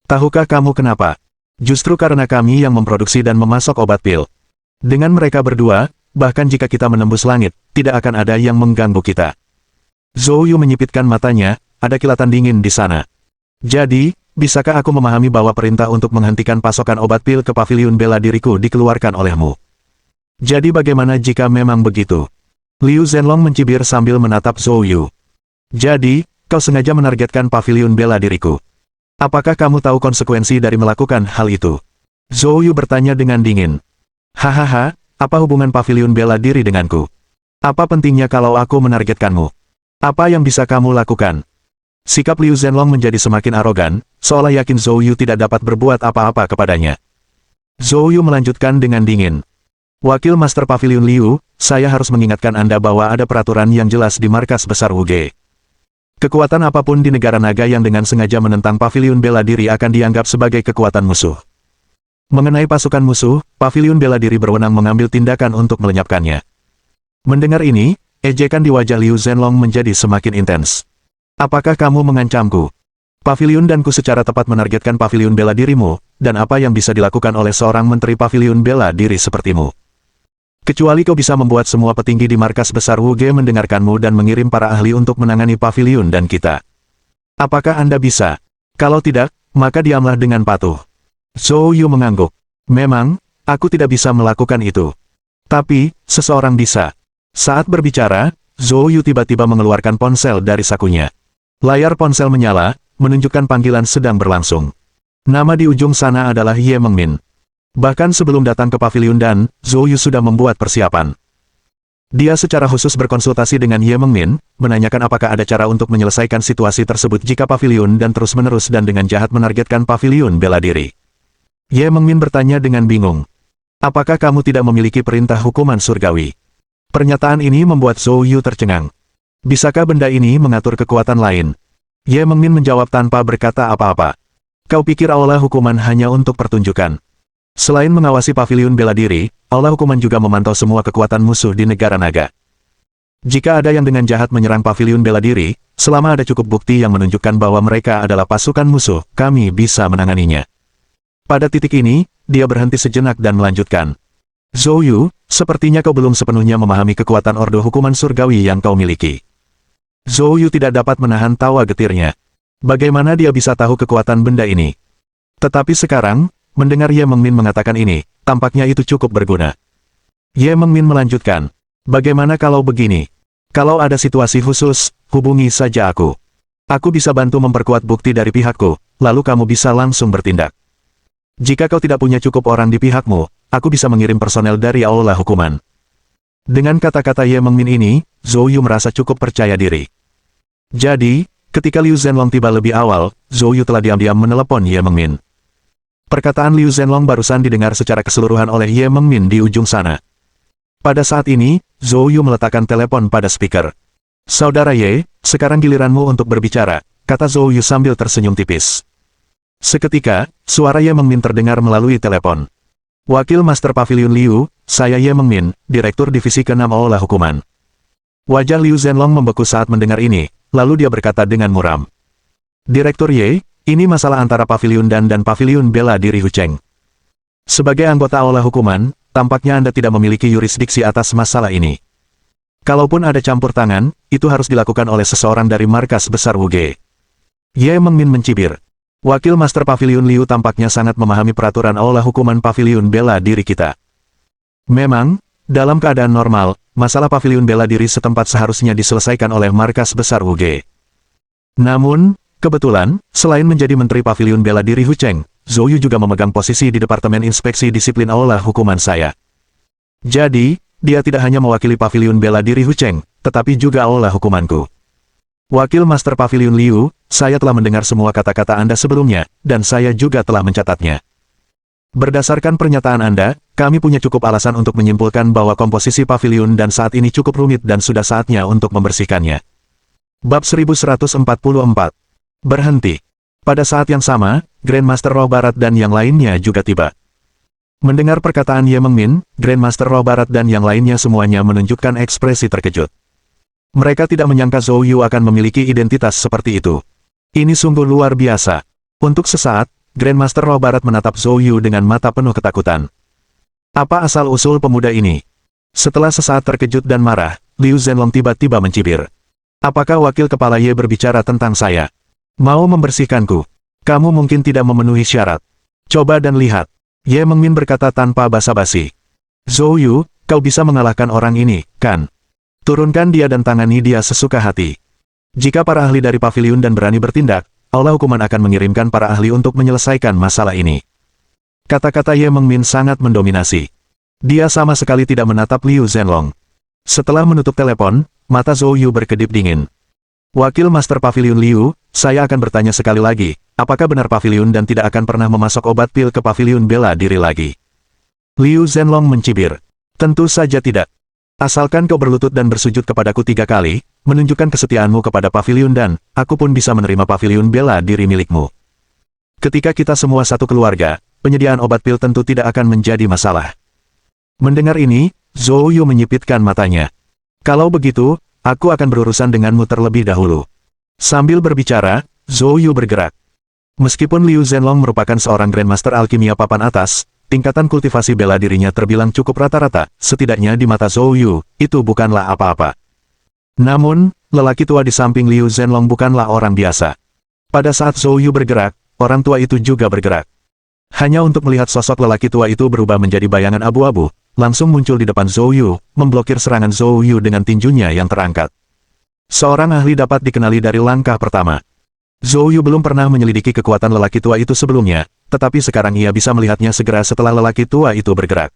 Tahukah kamu kenapa? Justru karena kami yang memproduksi dan memasok obat pil. Dengan mereka berdua, bahkan jika kita menembus langit, tidak akan ada yang mengganggu kita. Zhou Yu menyipitkan matanya, ada kilatan dingin di sana. Jadi, bisakah aku memahami bahwa perintah untuk menghentikan pasokan obat pil ke pavilion bela diriku dikeluarkan olehmu? Jadi bagaimana jika memang begitu? Liu Zhenlong mencibir sambil menatap Zhou Yu. Jadi, kau sengaja menargetkan pavilion bela diriku. Apakah kamu tahu konsekuensi dari melakukan hal itu? Zhou Yu bertanya dengan dingin. Hahaha, apa hubungan pavilion bela diri denganku? Apa pentingnya kalau aku menargetkanmu? Apa yang bisa kamu lakukan? Sikap Liu Zhenlong menjadi semakin arogan, seolah yakin Zhou Yu tidak dapat berbuat apa-apa kepadanya. Zhou Yu melanjutkan dengan dingin. Wakil Master Pavilion Liu, saya harus mengingatkan Anda bahwa ada peraturan yang jelas di markas besar Wuge. Kekuatan apapun di negara naga yang dengan sengaja menentang Pavilion Bela Diri akan dianggap sebagai kekuatan musuh. Mengenai pasukan musuh, Pavilion Bela Diri berwenang mengambil tindakan untuk melenyapkannya. Mendengar ini, ejekan di wajah Liu Zhenlong menjadi semakin intens. Apakah kamu mengancamku? Pavilion danku secara tepat menargetkan Pavilion Bela Dirimu, dan apa yang bisa dilakukan oleh seorang menteri Pavilion Bela Diri sepertimu? Kecuali kau bisa membuat semua petinggi di markas besar Wuge mendengarkanmu dan mengirim para ahli untuk menangani Pavilion dan kita. Apakah Anda bisa? Kalau tidak, maka diamlah dengan patuh. Zhou Yu mengangguk. Memang, aku tidak bisa melakukan itu. Tapi, seseorang bisa. Saat berbicara, Zhou Yu tiba-tiba mengeluarkan ponsel dari sakunya. Layar ponsel menyala, menunjukkan panggilan sedang berlangsung. Nama di ujung sana adalah Ye Mengmin. Bahkan sebelum datang ke Pavilion dan, Zhou Yu sudah membuat persiapan. Dia secara khusus berkonsultasi dengan Ye Mengmin, menanyakan apakah ada cara untuk menyelesaikan situasi tersebut jika Pavilion dan terus-menerus dan dengan jahat menargetkan Pavilion Bela Diri. Ye Mengmin bertanya dengan bingung. Apakah kamu tidak memiliki perintah hukuman surgawi? Pernyataan ini membuat Zhou Yu tercengang. Bisakah benda ini mengatur kekuatan lain? Ye Mengmin menjawab tanpa berkata apa-apa. Kau pikir aula hukuman hanya untuk pertunjukan? Selain mengawasi Pavilion Bela Diri, aula hukuman juga memantau semua kekuatan musuh di negara naga. Jika ada yang dengan jahat menyerang Pavilion Bela Diri, selama ada cukup bukti yang menunjukkan bahwa mereka adalah pasukan musuh, kami bisa menanganinya. Pada titik ini, dia berhenti sejenak dan melanjutkan. Zhou Yu, sepertinya kau belum sepenuhnya memahami kekuatan ordo hukuman surgawi yang kau miliki. Zhou Yu tidak dapat menahan tawa getirnya. Bagaimana dia bisa tahu kekuatan benda ini? Tetapi sekarang, mendengar Ye Mengmin mengatakan ini, tampaknya itu cukup berguna. Ye Mengmin melanjutkan. Bagaimana kalau begini? Kalau ada situasi khusus, hubungi saja aku. Aku bisa bantu memperkuat bukti dari pihakku, lalu kamu bisa langsung bertindak. Jika kau tidak punya cukup orang di pihakmu, aku bisa mengirim personel dari aula hukuman. Dengan kata-kata Ye Mengmin ini, Zhou Yu merasa cukup percaya diri. Jadi, ketika Liu Zhenlong tiba lebih awal, Zhou Yu telah diam-diam menelepon Ye Mengmin. Perkataan Liu Zhenlong barusan didengar secara keseluruhan oleh Ye Mengmin di ujung sana. Pada saat ini, Zhou Yu meletakkan telepon pada speaker. Saudara Ye, sekarang giliranmu untuk berbicara, kata Zhou Yu sambil tersenyum tipis. Seketika, suara Ye Mengmin terdengar melalui telepon. Wakil Master Pavilion Liu, saya Ye Mengmin, Direktur Divisi ke-6 Aula Hukuman. Wajah Liu Zhenlong membeku saat mendengar ini, lalu dia berkata dengan muram. Direktur Ye, ini masalah antara Pavilion dan Pavilion Bela Diri Hucheng. Sebagai anggota aula hukuman, tampaknya Anda tidak memiliki yurisdiksi atas masalah ini. Kalaupun ada campur tangan, itu harus dilakukan oleh seseorang dari markas besar Wuge. Ye Mengmin mencibir. Wakil Master Pavilion Liu tampaknya sangat memahami peraturan aula hukuman Pavilion Bela Diri kita. Memang, dalam keadaan normal, masalah Pavilion Bela Diri setempat seharusnya diselesaikan oleh markas besar Wuge. Namun, kebetulan, selain menjadi Menteri Pavilion Bela Diri Hucheng, Zhou Yu juga memegang posisi di Departemen Inspeksi Disiplin Aula Hukuman saya. Jadi, dia tidak hanya mewakili Pavilion Bela Diri Hucheng, tetapi juga aula hukumanku. Wakil Master Pavilion Liu, saya telah mendengar semua kata-kata Anda sebelumnya, dan saya juga telah mencatatnya. Berdasarkan pernyataan Anda, kami punya cukup alasan untuk menyimpulkan bahwa komposisi Pavilion dan saat ini cukup rumit dan sudah saatnya untuk membersihkannya. Bab 1144 Berhenti. Pada saat yang sama, Grandmaster Roh Barat dan yang lainnya juga tiba. Mendengar perkataan Ye Mengmin, Grandmaster Roh Barat dan yang lainnya semuanya menunjukkan ekspresi terkejut. Mereka tidak menyangka Zhou Yu akan memiliki identitas seperti itu. Ini sungguh luar biasa. Untuk sesaat, Grandmaster Roh Barat menatap Zhou Yu dengan mata penuh ketakutan. Apa asal-usul pemuda ini? Setelah sesaat terkejut dan marah, Liu Zhenlong tiba-tiba mencibir. Apakah wakil kepala Ye berbicara tentang saya? Mau membersihkanku? Kamu mungkin tidak memenuhi syarat. Coba dan lihat. Ye Mengmin berkata tanpa basa-basi. Zhou Yu, kau bisa mengalahkan orang ini, kan? Turunkan dia dan tangani dia sesuka hati. Jika para ahli dari Pavilion dan berani bertindak, aula hukuman akan mengirimkan para ahli untuk menyelesaikan masalah ini. Kata-kata Ye Mengmin sangat mendominasi. Dia sama sekali tidak menatap Liu Zhenlong. Setelah menutup telepon, mata Zhou Yu berkedip dingin. Wakil Master Pavilion Liu, saya akan bertanya sekali lagi, apakah benar Pavilion dan tidak akan pernah memasok obat pil ke Pavilion bela diri lagi? Liu Zhenlong mencibir. Tentu saja tidak. Asalkan kau berlutut dan bersujud kepadaku 3 kali, menunjukkan kesetiaanmu kepada Pavilion dan, aku pun bisa menerima Pavilion bela diri milikmu. Ketika kita semua satu keluarga, penyediaan obat pil tentu tidak akan menjadi masalah. Mendengar ini, Zhou Yu menyipitkan matanya. Kalau begitu, aku akan berurusan denganmu terlebih dahulu. Sambil berbicara, Zhou Yu bergerak. Meskipun Liu Zhenlong merupakan seorang Grandmaster Alkimia papan atas, tingkatan kultivasi bela dirinya terbilang cukup rata-rata, setidaknya di mata Zhou Yu, itu bukanlah apa-apa. Namun, lelaki tua di samping Liu Zhenlong bukanlah orang biasa. Pada saat Zhou Yu bergerak, orang tua itu juga bergerak. Hanya untuk melihat sosok lelaki tua itu berubah menjadi bayangan abu-abu, langsung muncul di depan Zhou Yu, memblokir serangan Zhou Yu dengan tinjunya yang terangkat. Seorang ahli dapat dikenali dari langkah pertama. Zhou Yu belum pernah menyelidiki kekuatan lelaki tua itu sebelumnya, tetapi sekarang ia bisa melihatnya segera setelah lelaki tua itu bergerak.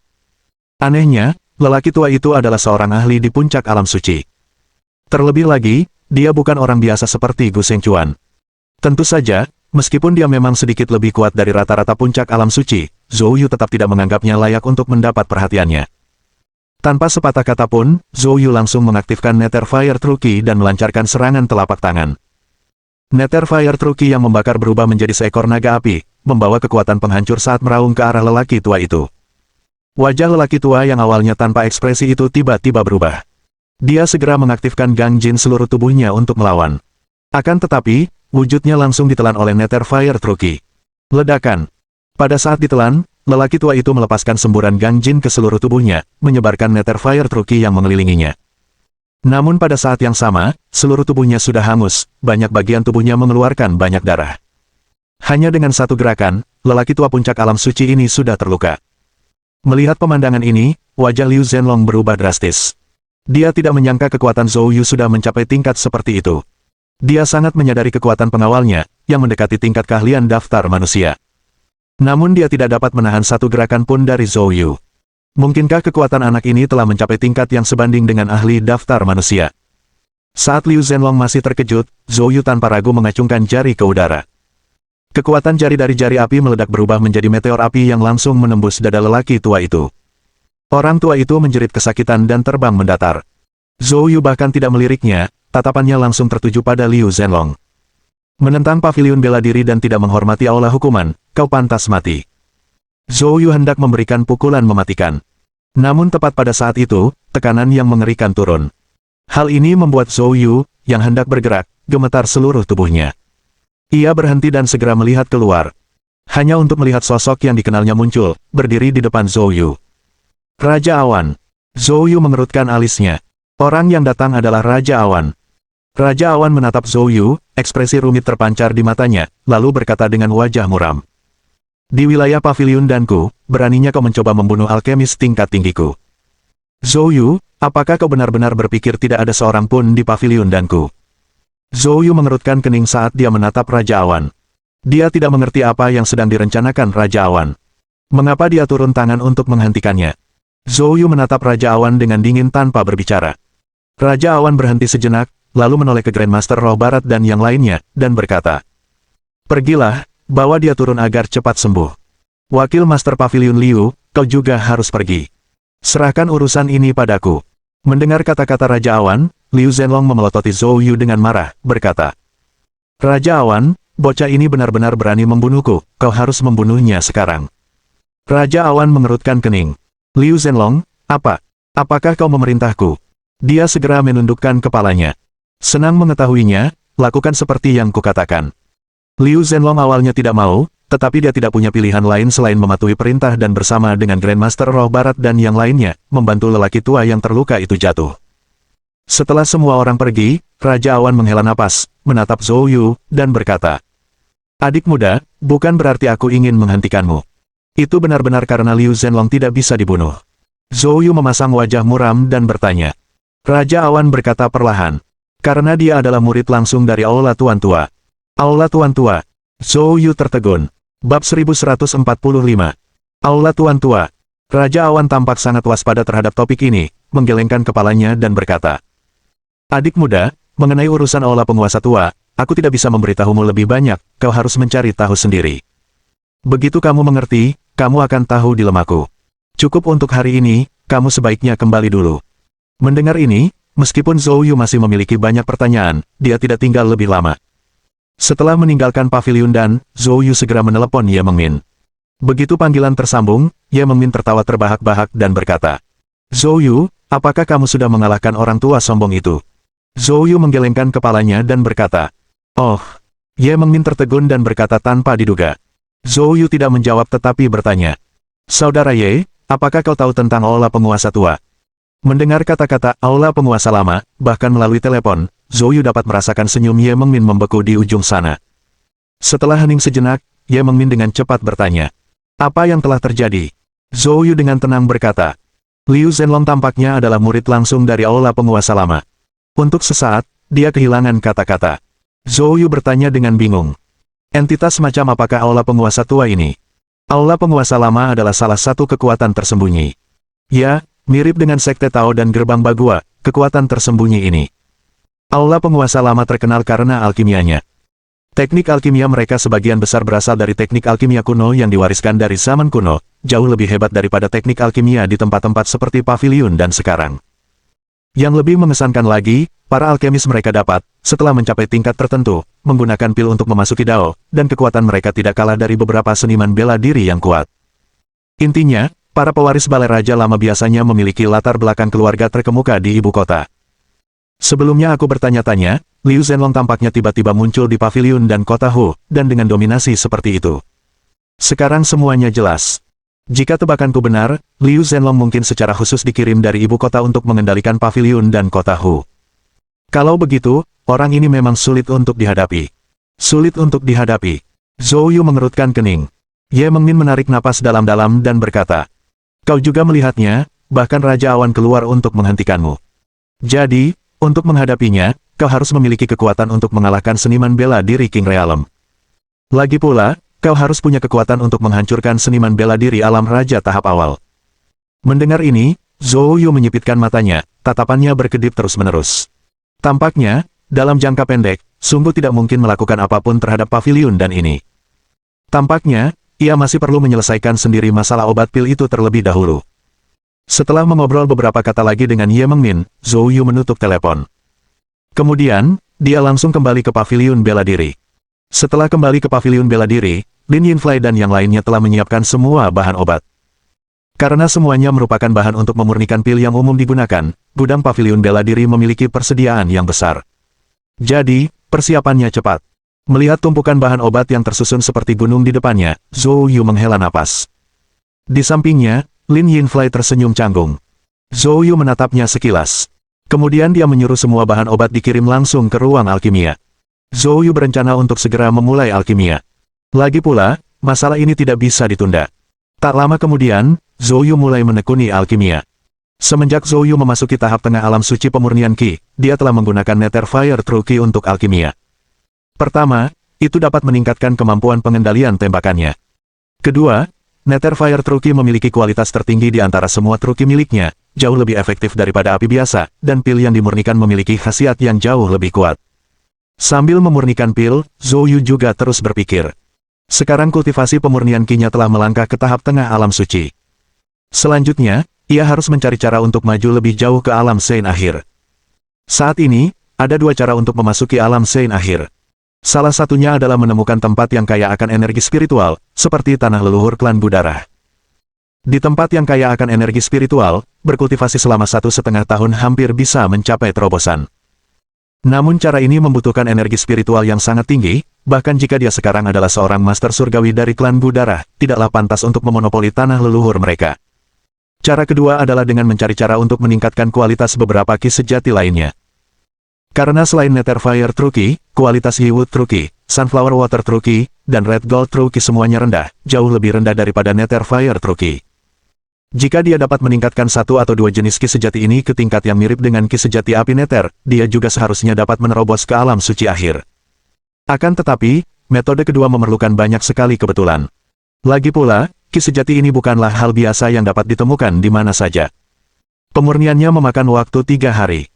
Anehnya, lelaki tua itu adalah seorang ahli di puncak alam suci. Terlebih lagi, dia bukan orang biasa seperti Gu Shengchuan. Tentu saja, meskipun dia memang sedikit lebih kuat dari rata-rata puncak alam suci, Zhou Yu tetap tidak menganggapnya layak untuk mendapat perhatiannya. Tanpa sepatah kata pun, Zhou Yu langsung mengaktifkan Nether Fire True Ki dan melancarkan serangan telapak tangan. Nether Fire True Ki yang membakar berubah menjadi seekor naga api, membawa kekuatan penghancur saat meraung ke arah lelaki tua itu. Wajah lelaki tua yang awalnya tanpa ekspresi itu tiba-tiba berubah. Dia segera mengaktifkan Gangjin seluruh tubuhnya untuk melawan. Akan tetapi, wujudnya langsung ditelan oleh Nether Fire True Ki. Ledakan. Pada saat ditelan, lelaki tua itu melepaskan semburan Gangjin ke seluruh tubuhnya, menyebarkan Nether Fire True Ki yang mengelilinginya. Namun pada saat yang sama, seluruh tubuhnya sudah hangus, banyak bagian tubuhnya mengeluarkan banyak darah. Hanya dengan satu gerakan, lelaki tua puncak alam suci ini sudah terluka. Melihat pemandangan ini, wajah Liu Zhenlong berubah drastis. Dia tidak menyangka kekuatan Zhou Yu sudah mencapai tingkat seperti itu. Dia sangat menyadari kekuatan pengawalnya, yang mendekati tingkat keahlian daftar manusia. Namun dia tidak dapat menahan satu gerakan pun dari Zhou Yu. Mungkinkah kekuatan anak ini telah mencapai tingkat yang sebanding dengan ahli daftar manusia? Saat Liu Zhenlong masih terkejut, Zhou Yu tanpa ragu mengacungkan jari ke udara. Kekuatan jari dari jari api meledak berubah menjadi meteor api yang langsung menembus dada lelaki tua itu. Orang tua itu menjerit kesakitan dan terbang mendatar. Zhou Yu bahkan tidak meliriknya, tatapannya langsung tertuju pada Liu Zhenlong. Menentang Pavilion bela diri dan tidak menghormati aula hukuman, kau pantas mati. Zhou Yu hendak memberikan pukulan mematikan. Namun tepat pada saat itu, tekanan yang mengerikan turun. Hal ini membuat Zhou Yu, yang hendak bergerak, gemetar seluruh tubuhnya. Ia berhenti dan segera melihat keluar. Hanya untuk melihat sosok yang dikenalnya muncul, berdiri di depan Zhou Yu. Raja Awan. Zhou Yu mengerutkan alisnya. Orang yang datang adalah Raja Awan. Raja Awan menatap Zhou Yu, ekspresi rumit terpancar di matanya, lalu berkata dengan wajah muram. Di wilayah Pavilion Danku, beraninya kau mencoba membunuh alkemis tingkat tinggiku. Zhou Yu, apakah kau benar-benar berpikir tidak ada seorang pun di Pavilion Danku? Zhou Yu mengerutkan kening saat dia menatap Raja Awan. Dia tidak mengerti apa yang sedang direncanakan Raja Awan. Mengapa dia turun tangan untuk menghentikannya? Zhou Yu menatap Raja Awan dengan dingin tanpa berbicara. Raja Awan berhenti sejenak, lalu menoleh ke Grandmaster Roh Barat dan yang lainnya, dan berkata, "Pergilah, bawa dia turun agar cepat sembuh. Wakil Master Pavilion Liu, kau juga harus pergi. Serahkan urusan ini padaku." Mendengar kata-kata Raja Awan, Liu Zhenlong memelototi Zhou Yu dengan marah, berkata, "Raja Awan, bocah ini benar-benar berani membunuhku, kau harus membunuhnya sekarang." Raja Awan mengerutkan kening. Liu Zhenlong, apakah kau memerintahku? Dia segera menundukkan kepalanya. Senang mengetahuinya, lakukan seperti yang kukatakan. Liu Zhenlong awalnya tidak mau, tetapi dia tidak punya pilihan lain selain mematuhi perintah dan bersama dengan Grandmaster Roh Barat dan yang lainnya, membantu lelaki tua yang terluka itu jatuh. Setelah semua orang pergi, Raja Awan menghela napas, menatap Zhou Yu, dan berkata, "Adik muda, bukan berarti aku ingin menghentikanmu. Itu benar-benar karena Liu Zhenlong tidak bisa dibunuh." Zhou Yu memasang wajah muram dan bertanya. Raja Awan berkata perlahan, "Karena dia adalah murid langsung dari Aula Tuan Tua." Aula Tuan Tua. Zhou Yu tertegun. Bab 1145. Aula Tuan Tua. Raja Awan tampak sangat waspada terhadap topik ini, menggelengkan kepalanya dan berkata, "Adik muda, Mengenai urusan aula penguasa tua, aku tidak bisa memberitahumu lebih banyak, kau harus mencari tahu sendiri. Begitu kamu mengerti, kamu akan tahu dilemaku. Cukup untuk hari ini, kamu sebaiknya kembali dulu. Mendengar ini, meskipun Zhou Yu masih memiliki banyak pertanyaan, dia tidak tinggal lebih lama. Setelah meninggalkan paviliun dan, Zhou Yu segera menelepon Ye Mengmin. Begitu panggilan tersambung, Ye Mengmin tertawa terbahak-bahak dan berkata, "Zhou Yu, apakah kamu sudah mengalahkan orang tua sombong itu?" Zhou Yu menggelengkan kepalanya dan berkata, "Oh." Ye Mengmin tertegun dan berkata tanpa diduga. Zhou Yu tidak menjawab tetapi bertanya, "Saudara Ye, apakah kau tahu tentang aula penguasa tua?" Mendengar kata-kata aula penguasa lama, bahkan melalui telepon, Zhou Yu dapat merasakan senyum Ye Mengmin membeku di ujung sana. Setelah hening sejenak, Ye Mengmin dengan cepat bertanya, "Apa yang telah terjadi?" Zhou Yu dengan tenang berkata, "Liu Zhenlong tampaknya adalah murid langsung dari aula penguasa lama." Untuk sesaat, dia kehilangan kata-kata. Zhou Yu bertanya dengan bingung. Entitas macam apakah aula penguasa tua ini? Aula penguasa lama adalah salah satu kekuatan tersembunyi. Ya, mirip dengan Sekte Tao dan Gerbang Bagua, kekuatan tersembunyi ini. Aula penguasa lama terkenal karena alkimianya. Teknik alkimia mereka sebagian besar berasal dari teknik alkimia kuno yang diwariskan dari zaman kuno, jauh lebih hebat daripada teknik alkimia di tempat-tempat seperti paviliun dan sekarang. Yang lebih mengesankan lagi, para alkemis mereka dapat, setelah mencapai tingkat tertentu, menggunakan pil untuk memasuki Dao, dan kekuatan mereka tidak kalah dari beberapa seniman bela diri yang kuat. Intinya, para pewaris balai raja lama biasanya memiliki latar belakang keluarga terkemuka di ibu kota. Sebelumnya aku bertanya-tanya, Liu Zhenlong tampaknya tiba-tiba muncul di paviliun dan kota Hu, dan dengan dominasi seperti itu. Sekarang semuanya jelas. Jika tebakanku benar, Liu Zhenlong mungkin secara khusus dikirim dari ibu kota untuk mengendalikan paviliun dan kota Hu. Kalau begitu, orang ini memang sulit untuk dihadapi. Sulit untuk dihadapi. Zhou Yu mengerutkan kening. Ye Mengmin menarik napas dalam-dalam dan berkata, "Kau juga melihatnya, bahkan Raja Awan keluar untuk menghentikanmu. Jadi, untuk menghadapinya, kau harus memiliki kekuatan untuk mengalahkan seniman bela diri King Realm. Lagi pula, kau harus punya kekuatan untuk menghancurkan seniman bela diri alam raja tahap awal." Mendengar ini, Zhou Yu menyipitkan matanya, tatapannya berkedip terus-menerus. Tampaknya, dalam jangka pendek, sungguh tidak mungkin melakukan apapun terhadap paviliun dan ini. Tampaknya, ia masih perlu menyelesaikan sendiri masalah obat pil itu terlebih dahulu. Setelah mengobrol beberapa kata lagi dengan Ye Mengmin, Zhou Yu menutup telepon. Kemudian, dia langsung kembali ke paviliun bela diri. Setelah kembali ke paviliun bela diri, Lin Yinfei dan yang lainnya telah menyiapkan semua bahan obat. Karena semuanya merupakan bahan untuk memurnikan pil yang umum digunakan, gudang paviliun bela diri memiliki persediaan yang besar. Jadi, persiapannya cepat. Melihat tumpukan bahan obat yang tersusun seperti gunung di depannya, Zhou Yu menghela napas. Di sampingnya, Lin Yinfei tersenyum canggung. Zhou Yu menatapnya sekilas. Kemudian dia menyuruh semua bahan obat dikirim langsung ke ruang alkimia. Zhou Yu berencana untuk segera memulai alkimia. Lagi pula, masalah ini tidak bisa ditunda. Tak lama kemudian, Zhou Yu mulai menekuni alkimia. Semenjak Zhou Yu memasuki tahap tengah alam suci pemurnian Qi, dia telah menggunakan Nether Fire True Qi untuk alkimia. Pertama, itu dapat meningkatkan kemampuan pengendalian tembakannya. Kedua, Nether Fire True Qi memiliki kualitas tertinggi di antara semua True Qi miliknya, jauh lebih efektif daripada api biasa, dan pil yang dimurnikan memiliki khasiat yang jauh lebih kuat. Sambil memurnikan pil, Zhou Yu juga terus berpikir. Sekarang kultivasi pemurnian Qi-nya telah melangkah ke tahap tengah alam suci. Selanjutnya, ia harus mencari cara untuk maju lebih jauh ke alam Sein akhir. Saat ini, ada dua cara untuk memasuki alam Sein akhir. Salah satunya adalah menemukan tempat yang kaya akan energi spiritual, seperti tanah leluhur klan Budarah. Di tempat yang kaya akan energi spiritual, berkultivasi selama 1,5 tahun hampir bisa mencapai terobosan. Namun cara ini membutuhkan energi spiritual yang sangat tinggi, bahkan jika dia sekarang adalah seorang master surgawi dari klan Budarah, tidaklah pantas untuk memonopoli tanah leluhur mereka. Cara kedua adalah dengan mencari cara untuk meningkatkan kualitas beberapa Qi sejati lainnya. Karena selain Nether Fire True Qi, kualitas Yiwood True Qi, Sunflower Water True Qi, dan Red Gold True Qi semuanya rendah, jauh lebih rendah daripada Nether Fire True Qi. Jika dia dapat meningkatkan satu atau dua jenis Qi sejati ini ke tingkat yang mirip dengan Qi sejati api Nether, dia juga seharusnya dapat menerobos ke alam suci akhir. Akan tetapi, metode kedua memerlukan banyak sekali kebetulan. Lagi pula, Qi sejati ini bukanlah hal biasa yang dapat ditemukan di mana saja. Pemurniannya memakan waktu 3 hari.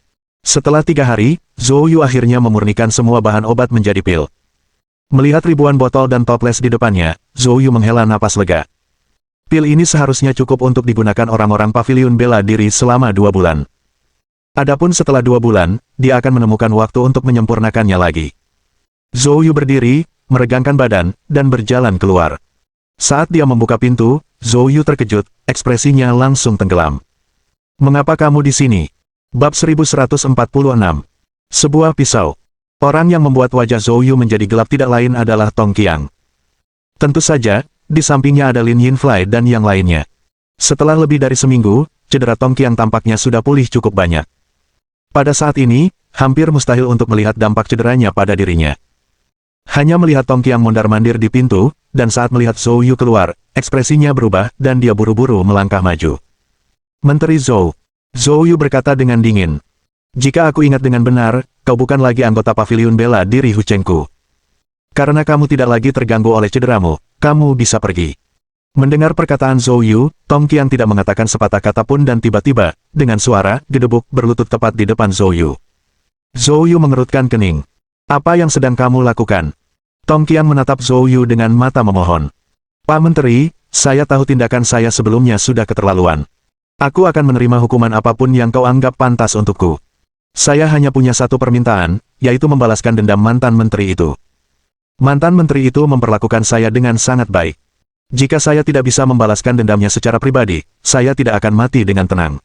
Setelah 3 hari, Zhou Yu akhirnya memurnikan semua bahan obat menjadi pil. Melihat ribuan botol dan toples di depannya, Zhou Yu menghela napas lega. Pil ini seharusnya cukup untuk digunakan orang-orang paviliun bela diri selama 2 bulan. Adapun setelah 2 bulan, dia akan menemukan waktu untuk menyempurnakannya lagi. Zhou Yu berdiri, meregangkan badan, dan berjalan keluar. Saat dia membuka pintu, Zhou Yu terkejut, ekspresinya langsung tenggelam. Mengapa kamu di sini? Bab 1146. Sebuah pisau. Orang yang membuat wajah Zhou Yu menjadi gelap tidak lain adalah Tong Qiang. Tentu saja, di sampingnya ada Lin Yinfei dan yang lainnya. Setelah lebih dari seminggu, cedera Tong Qiang tampaknya sudah pulih cukup banyak. Pada saat ini, hampir mustahil untuk melihat dampak cederanya pada dirinya. Hanya melihat Tong Qiang mondar-mandir di pintu, dan saat melihat Zhou Yu keluar, ekspresinya berubah dan dia buru-buru melangkah maju. Menteri Zhou. Zhou Yu berkata dengan dingin. Jika aku ingat dengan benar, kau bukan lagi anggota paviliun bela diri Huchengku. Karena kamu tidak lagi terganggu oleh cederamu, kamu bisa pergi. Mendengar perkataan Zhou Yu, Tong Qiang tidak mengatakan sepatah kata pun dan tiba-tiba, dengan suara, gedebuk berlutut tepat di depan Zhou Yu. Zhou Yu mengerutkan kening. Apa yang sedang kamu lakukan? Tong Qiang menatap Zhou Yu dengan mata memohon. Pak Menteri, saya tahu tindakan saya sebelumnya sudah keterlaluan. Aku akan menerima hukuman apapun yang kau anggap pantas untukku. Saya hanya punya satu permintaan, yaitu membalaskan dendam mantan menteri itu. Mantan menteri itu memperlakukan saya dengan sangat baik. Jika saya tidak bisa membalaskan dendamnya secara pribadi, saya tidak akan mati dengan tenang.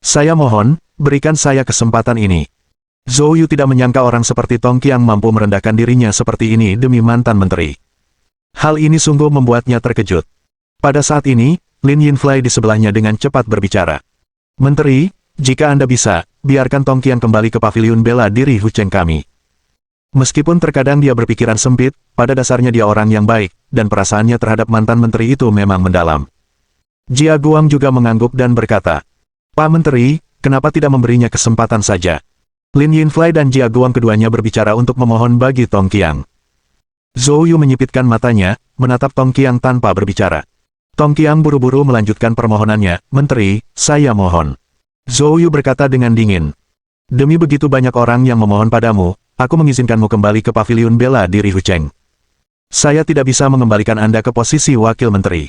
Saya mohon, berikan saya kesempatan ini. Zhou Yu tidak menyangka orang seperti Tong Qiang mampu merendahkan dirinya seperti ini demi mantan menteri. Hal ini sungguh membuatnya terkejut. Pada saat ini, Lin Yinfei di sebelahnya dengan cepat berbicara. Menteri, jika Anda bisa, biarkan Tong Qiang kembali ke paviliun bela diri Hucheng kami. Meskipun terkadang dia berpikiran sempit, pada dasarnya dia orang yang baik, dan perasaannya terhadap mantan menteri itu memang mendalam. Jia Guang juga mengangguk dan berkata, Pak Menteri, kenapa tidak memberinya kesempatan saja? Lin Yinfei dan Jia Guang keduanya berbicara untuk memohon bagi Tong Qiang. Zhou Yu menyipitkan matanya, menatap Tong Qiang tanpa berbicara. Tong Qiang buru-buru melanjutkan permohonannya, Menteri, saya mohon. Zhou Yu berkata dengan dingin. Demi begitu banyak orang yang memohon padamu, aku mengizinkanmu kembali ke paviliun bela diri Hucheng. Saya tidak bisa mengembalikan Anda ke posisi wakil menteri.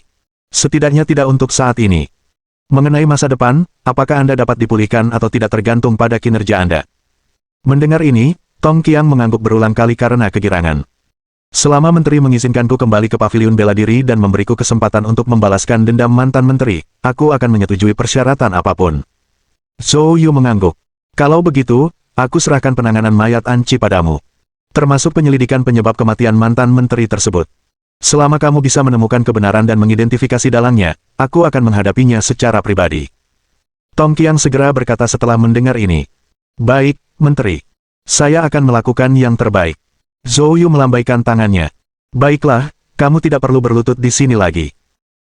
Setidaknya tidak untuk saat ini. Mengenai masa depan, apakah Anda dapat dipulihkan atau tidak tergantung pada kinerja Anda. Mendengar ini, Tong Qiang mengangguk berulang kali karena kegirangan. Selama menteri mengizinkanku kembali ke paviliun bela diri dan memberiku kesempatan untuk membalaskan dendam mantan menteri, aku akan menyetujui persyaratan apapun. Zhou Yu mengangguk. Kalau begitu, aku serahkan penanganan mayat Anci padamu. Termasuk penyelidikan penyebab kematian mantan menteri tersebut. Selama kamu bisa menemukan kebenaran dan mengidentifikasi dalangnya, aku akan menghadapinya secara pribadi. Tong Qiang segera berkata setelah mendengar ini. Baik, Menteri. Saya akan melakukan yang terbaik. Zhou Yu melambaikan tangannya. Baiklah, kamu tidak perlu berlutut di sini lagi.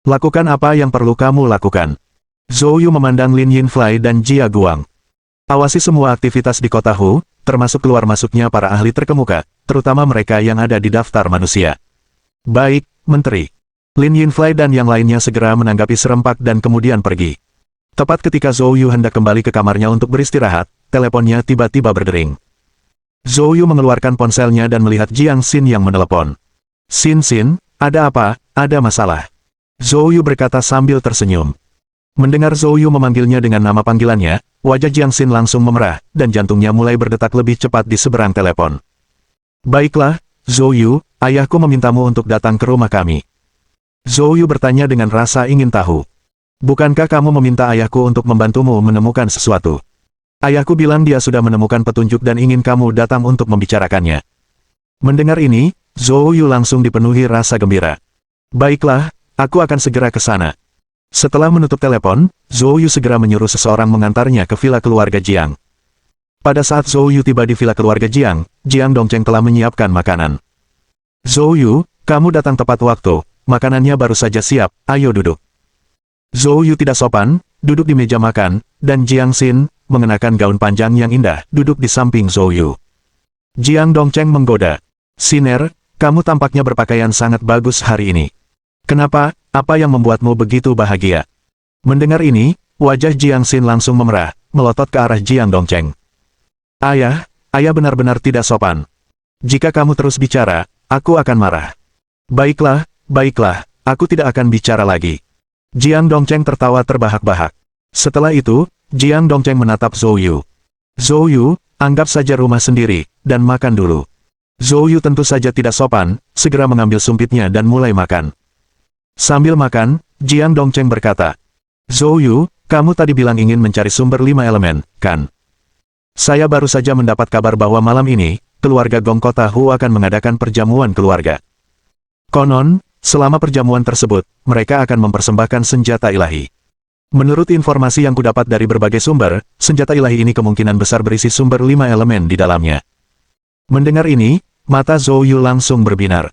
Lakukan apa yang perlu kamu lakukan. Zhou Yu memandang Lin Yinfei dan Jia Guang. Awasi semua aktivitas di kota Hu, termasuk keluar masuknya para ahli terkemuka, terutama mereka yang ada di daftar manusia. Baik, Menteri. Lin Yinfei dan yang lainnya segera menanggapi serempak dan kemudian pergi. Tepat ketika Zhou Yu hendak kembali ke kamarnya untuk beristirahat, teleponnya tiba-tiba berdering. Zhou Yu mengeluarkan ponselnya dan melihat Jiang Xin yang menelepon. Xin, ada apa? Ada masalah. Zhou Yu berkata sambil tersenyum. Mendengar Zhou Yu memanggilnya dengan nama panggilannya, wajah Jiang Xin langsung memerah, dan jantungnya mulai berdetak lebih cepat di seberang telepon. Baiklah, Zhou Yu, ayahku memintamu untuk datang ke rumah kami. Zhou Yu bertanya dengan rasa ingin tahu. Bukankah kamu meminta ayahku untuk membantumu menemukan sesuatu? Ayahku bilang dia sudah menemukan petunjuk dan ingin kamu datang untuk membicarakannya. Mendengar ini, Zhou Yu langsung dipenuhi rasa gembira. Baiklah, aku akan segera ke sana. Setelah menutup telepon, Zhou Yu segera menyuruh seseorang mengantarnya ke villa keluarga Jiang. Pada saat Zhou Yu tiba di villa keluarga Jiang, Jiang Dongcheng telah menyiapkan makanan. Zhou Yu, kamu datang tepat waktu, makanannya baru saja siap, ayo duduk. Zhou Yu tidak sopan, duduk di meja makan, dan Jiang Xin, mengenakan gaun panjang yang indah, duduk di samping Zhou Yu. Jiang Dongcheng menggoda. Siner, kamu tampaknya berpakaian sangat bagus hari ini. Kenapa, apa yang membuatmu begitu bahagia? Mendengar ini, wajah Jiang Xin langsung memerah, melotot ke arah Jiang Dongcheng. Ayah benar-benar tidak sopan. Jika kamu terus bicara, aku akan marah. Baiklah, aku tidak akan bicara lagi. Jiang Dongcheng tertawa terbahak-bahak. Setelah itu, Jiang Dongcheng menatap Zhou Yu. Zhou Yu, anggap saja rumah sendiri, dan makan dulu. Zhou Yu tentu saja tidak sopan, segera mengambil sumpitnya dan mulai makan. Sambil makan, Jiang Dongcheng berkata, Zhou Yu, kamu tadi bilang ingin mencari sumber 5 elemen, kan? Saya baru saja mendapat kabar bahwa malam ini, keluarga Gong Kota Hu akan mengadakan perjamuan keluarga. Konon, selama perjamuan tersebut, mereka akan mempersembahkan senjata ilahi. Menurut informasi yang kudapat dari berbagai sumber, senjata ilahi ini kemungkinan besar berisi sumber 5 elemen di dalamnya. Mendengar ini, mata Zhou Yu langsung berbinar.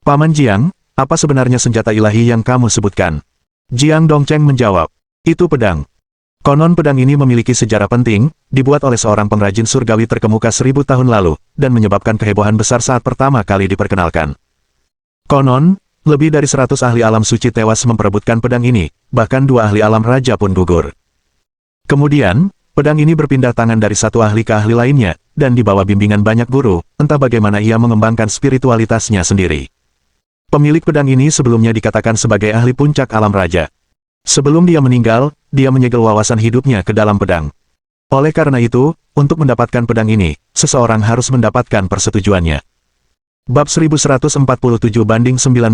Paman Jiang, apa sebenarnya senjata ilahi yang kamu sebutkan? Jiang Dongcheng menjawab, itu pedang. Konon pedang ini memiliki sejarah penting, dibuat oleh seorang pengrajin surgawi terkemuka 1000 tahun lalu, dan menyebabkan kehebohan besar saat pertama kali diperkenalkan. Konon, lebih dari 100 ahli alam suci tewas memperebutkan pedang ini, bahkan 2 ahli alam raja pun gugur. Kemudian, pedang ini berpindah tangan dari satu ahli ke ahli lainnya, dan di bawah bimbingan banyak guru, entah bagaimana ia mengembangkan spiritualitasnya sendiri. Pemilik pedang ini sebelumnya dikatakan sebagai ahli puncak alam raja. Sebelum dia meninggal, dia menyegel wawasan hidupnya ke dalam pedang. Oleh karena itu, untuk mendapatkan pedang ini, seseorang harus mendapatkan persetujuannya. Bab 1147-9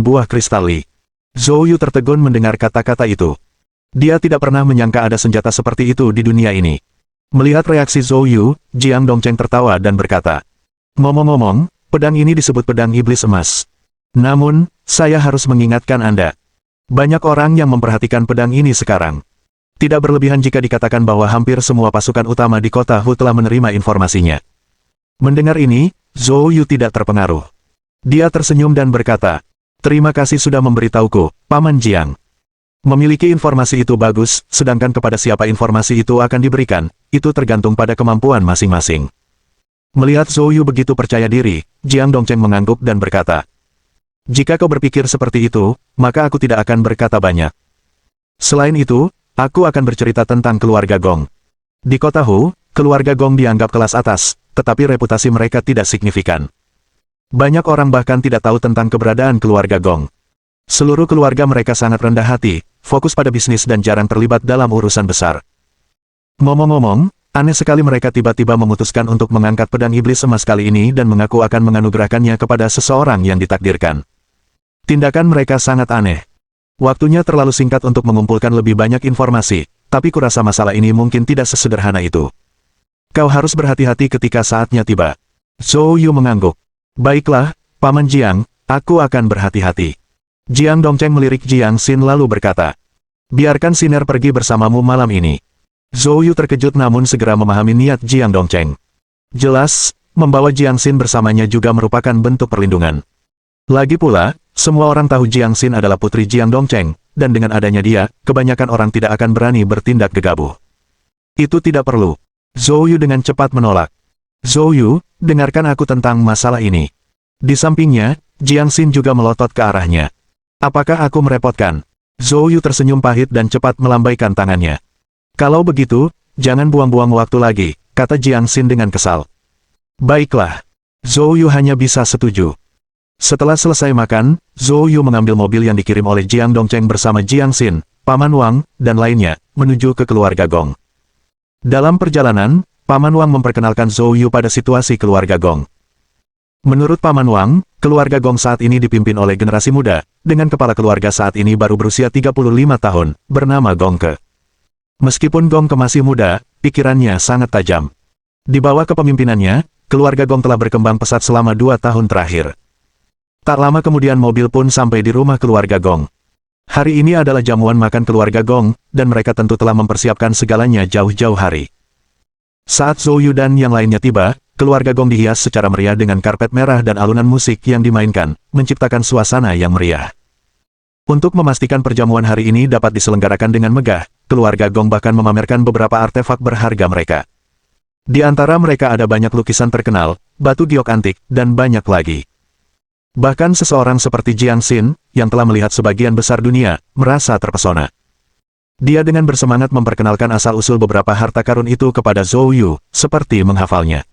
buah kristal Li. Zhou Yu tertegun mendengar kata-kata itu. Dia tidak pernah menyangka ada senjata seperti itu di dunia ini. Melihat reaksi Zhou Yu, Jiang Dongcheng tertawa dan berkata, ngomong-ngomong, pedang ini disebut pedang iblis emas. Namun, saya harus mengingatkan Anda. Banyak orang yang memperhatikan pedang ini sekarang. Tidak berlebihan jika dikatakan bahwa hampir semua pasukan utama di kota Hu telah menerima informasinya. Mendengar ini, Zhou Yu tidak terpengaruh. Dia tersenyum dan berkata, terima kasih sudah memberitahuku, Paman Jiang. Memiliki informasi itu bagus, sedangkan kepada siapa informasi itu akan diberikan, itu tergantung pada kemampuan masing-masing. Melihat Zhou Yu begitu percaya diri, Jiang Dongcheng mengangguk dan berkata, jika kau berpikir seperti itu, maka aku tidak akan berkata banyak. Selain itu, aku akan bercerita tentang keluarga Gong. Di kota Hu, keluarga Gong dianggap kelas atas, tetapi reputasi mereka tidak signifikan. Banyak orang bahkan tidak tahu tentang keberadaan keluarga Gong. Seluruh keluarga mereka sangat rendah hati, fokus pada bisnis dan jarang terlibat dalam urusan besar. Ngomong-ngomong, aneh sekali mereka tiba-tiba memutuskan untuk mengangkat pedang iblis emas kali ini dan mengaku akan menganugerahkannya kepada seseorang yang ditakdirkan. Tindakan mereka sangat aneh. Waktunya terlalu singkat untuk mengumpulkan lebih banyak informasi, tapi kurasa masalah ini mungkin tidak sesederhana itu. Kau harus berhati-hati ketika saatnya tiba. Zhou Yu mengangguk. Baiklah, Paman Jiang, aku akan berhati-hati. Jiang Dongcheng melirik Jiang Xin lalu berkata, biarkan Siner pergi bersamamu malam ini. Zhou Yu terkejut namun segera memahami niat Jiang Dongcheng. Jelas, membawa Jiang Xin bersamanya juga merupakan bentuk perlindungan. Lagi pula, semua orang tahu Jiang Xin adalah putri Jiang Dongcheng, dan dengan adanya dia, kebanyakan orang tidak akan berani bertindak gegabah. Itu tidak perlu. Zhou Yu dengan cepat menolak. Zhou Yu, dengarkan aku tentang masalah ini. Di sampingnya, Jiang Xin juga melotot ke arahnya. Apakah aku merepotkan? Zhou Yu tersenyum pahit dan cepat melambaikan tangannya. Kalau begitu, jangan buang-buang waktu lagi, kata Jiang Xin dengan kesal. Baiklah. Zhou Yu hanya bisa setuju. Setelah selesai makan, Zhou Yu mengambil mobil yang dikirim oleh Jiang Dongcheng bersama Jiang Xin, Paman Wang, dan lainnya, menuju ke keluarga Gong. Dalam perjalanan, Paman Wang memperkenalkan Zhou Yu pada situasi keluarga Gong. Menurut Paman Wang, keluarga Gong saat ini dipimpin oleh generasi muda, dengan kepala keluarga saat ini baru berusia 35 tahun, bernama Gong Ke. Meskipun Gong Ke masih muda, pikirannya sangat tajam. Di bawah kepemimpinannya, keluarga Gong telah berkembang pesat selama 2 tahun terakhir. Tak lama kemudian mobil pun sampai di rumah keluarga Gong. Hari ini adalah jamuan makan keluarga Gong, dan mereka tentu telah mempersiapkan segalanya jauh-jauh hari. Saat Zhou Yu dan yang lainnya tiba, keluarga Gong dihias secara meriah dengan karpet merah dan alunan musik yang dimainkan, menciptakan suasana yang meriah. Untuk memastikan perjamuan hari ini dapat diselenggarakan dengan megah, keluarga Gong bahkan memamerkan beberapa artefak berharga mereka. Di antara mereka ada banyak lukisan terkenal, batu giok antik, dan banyak lagi. Bahkan seseorang seperti Jiang Xin, yang telah melihat sebagian besar dunia, merasa terpesona. Dia dengan bersemangat memperkenalkan asal-usul beberapa harta karun itu kepada Zhou Yu, seperti menghafalnya.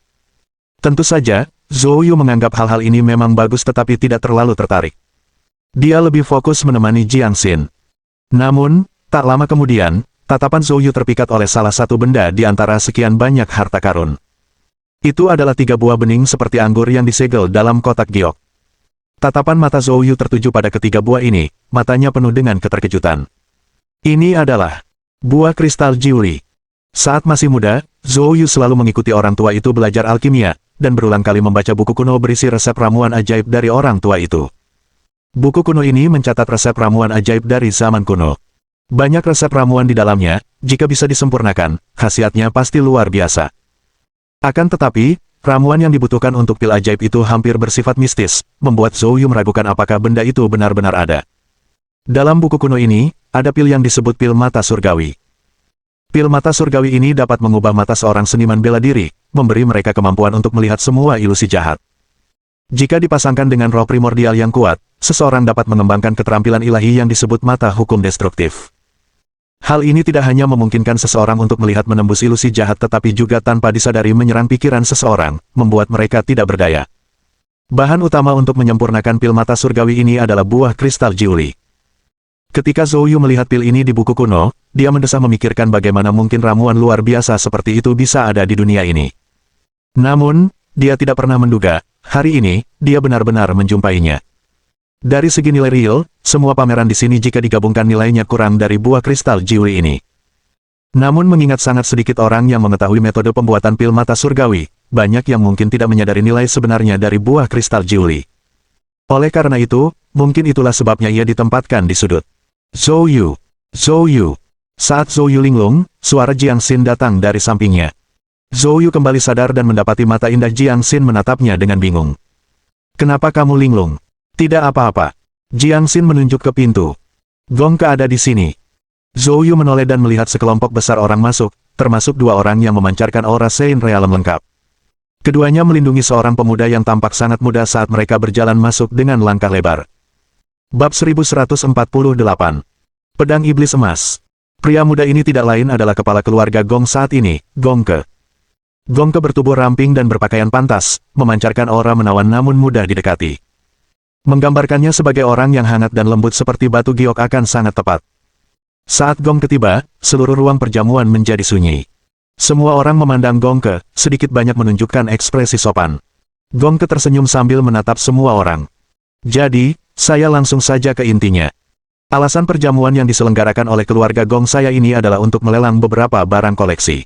Tentu saja, Zhou Yu menganggap hal-hal ini memang bagus tetapi tidak terlalu tertarik. Dia lebih fokus menemani Jiang Xin. Namun, tak lama kemudian, tatapan Zhou Yu terpikat oleh salah satu benda di antara sekian banyak harta karun. Itu adalah 3 buah bening seperti anggur yang disegel dalam kotak giok. Tatapan mata Zhou Yu tertuju pada ketiga buah ini, matanya penuh dengan keterkejutan. Ini adalah buah kristal Jiuli. Saat masih muda, Zhou Yu selalu mengikuti orang tua itu belajar alkimia, dan berulang kali membaca buku kuno berisi resep ramuan ajaib dari orang tua itu. Buku kuno ini mencatat resep ramuan ajaib dari zaman kuno. Banyak resep ramuan di dalamnya, jika bisa disempurnakan, khasiatnya pasti luar biasa. Akan tetapi, ramuan yang dibutuhkan untuk pil ajaib itu hampir bersifat mistis, membuat Zhou Yu meragukan apakah benda itu benar-benar ada. Dalam buku kuno ini, ada pil yang disebut pil mata surgawi. Pil mata surgawi ini dapat mengubah mata seorang seniman bela diri, memberi mereka kemampuan untuk melihat semua ilusi jahat. Jika dipasangkan dengan roh primordial yang kuat, seseorang dapat mengembangkan keterampilan ilahi yang disebut mata hukum destruktif. Hal ini tidak hanya memungkinkan seseorang untuk melihat menembus ilusi jahat tetapi juga tanpa disadari menyerang pikiran seseorang, membuat mereka tidak berdaya. Bahan utama untuk menyempurnakan pil mata surgawi ini adalah buah kristal Jiuli. Ketika Zhou Yu melihat pil ini di buku kuno, dia mendesah memikirkan bagaimana mungkin ramuan luar biasa seperti itu bisa ada di dunia ini. Namun, dia tidak pernah menduga, hari ini, dia benar-benar menjumpainya. Dari segi nilai real, semua pameran di sini jika digabungkan nilainya kurang dari buah kristal Jiuli ini. Namun mengingat sangat sedikit orang yang mengetahui metode pembuatan pil mata surgawi, banyak yang mungkin tidak menyadari nilai sebenarnya dari buah kristal Jiuli. Oleh karena itu, mungkin itulah sebabnya ia ditempatkan di sudut. Zhou Yu. Zhou Yu. Saat Zhou Yu linglung, suara Jiang Xin datang dari sampingnya. Zhou Yu kembali sadar dan mendapati mata indah Jiang Xin menatapnya dengan bingung. Kenapa kamu linglung? Tidak apa-apa. Jiang Xin menunjuk ke pintu. Gongke ada di sini. Zhou Yu menoleh dan melihat sekelompok besar orang masuk, termasuk 2 orang yang memancarkan aura Sein Realm lengkap. Keduanya melindungi seorang pemuda yang tampak sangat muda saat mereka berjalan masuk dengan langkah lebar. Bab 1148. Pedang Iblis Emas. Pria muda ini tidak lain adalah kepala keluarga Gong saat ini, Gongke. Gongke bertubuh ramping dan berpakaian pantas, memancarkan aura menawan namun mudah didekati. Menggambarkannya sebagai orang yang hangat dan lembut seperti batu giok akan sangat tepat. Saat Gongke tiba, seluruh ruang perjamuan menjadi sunyi. Semua orang memandang Gongke, sedikit banyak menunjukkan ekspresi sopan. Gongke tersenyum sambil menatap semua orang. Jadi, saya langsung saja ke intinya. Alasan perjamuan yang diselenggarakan oleh keluarga Gong saya ini adalah untuk melelang beberapa barang koleksi.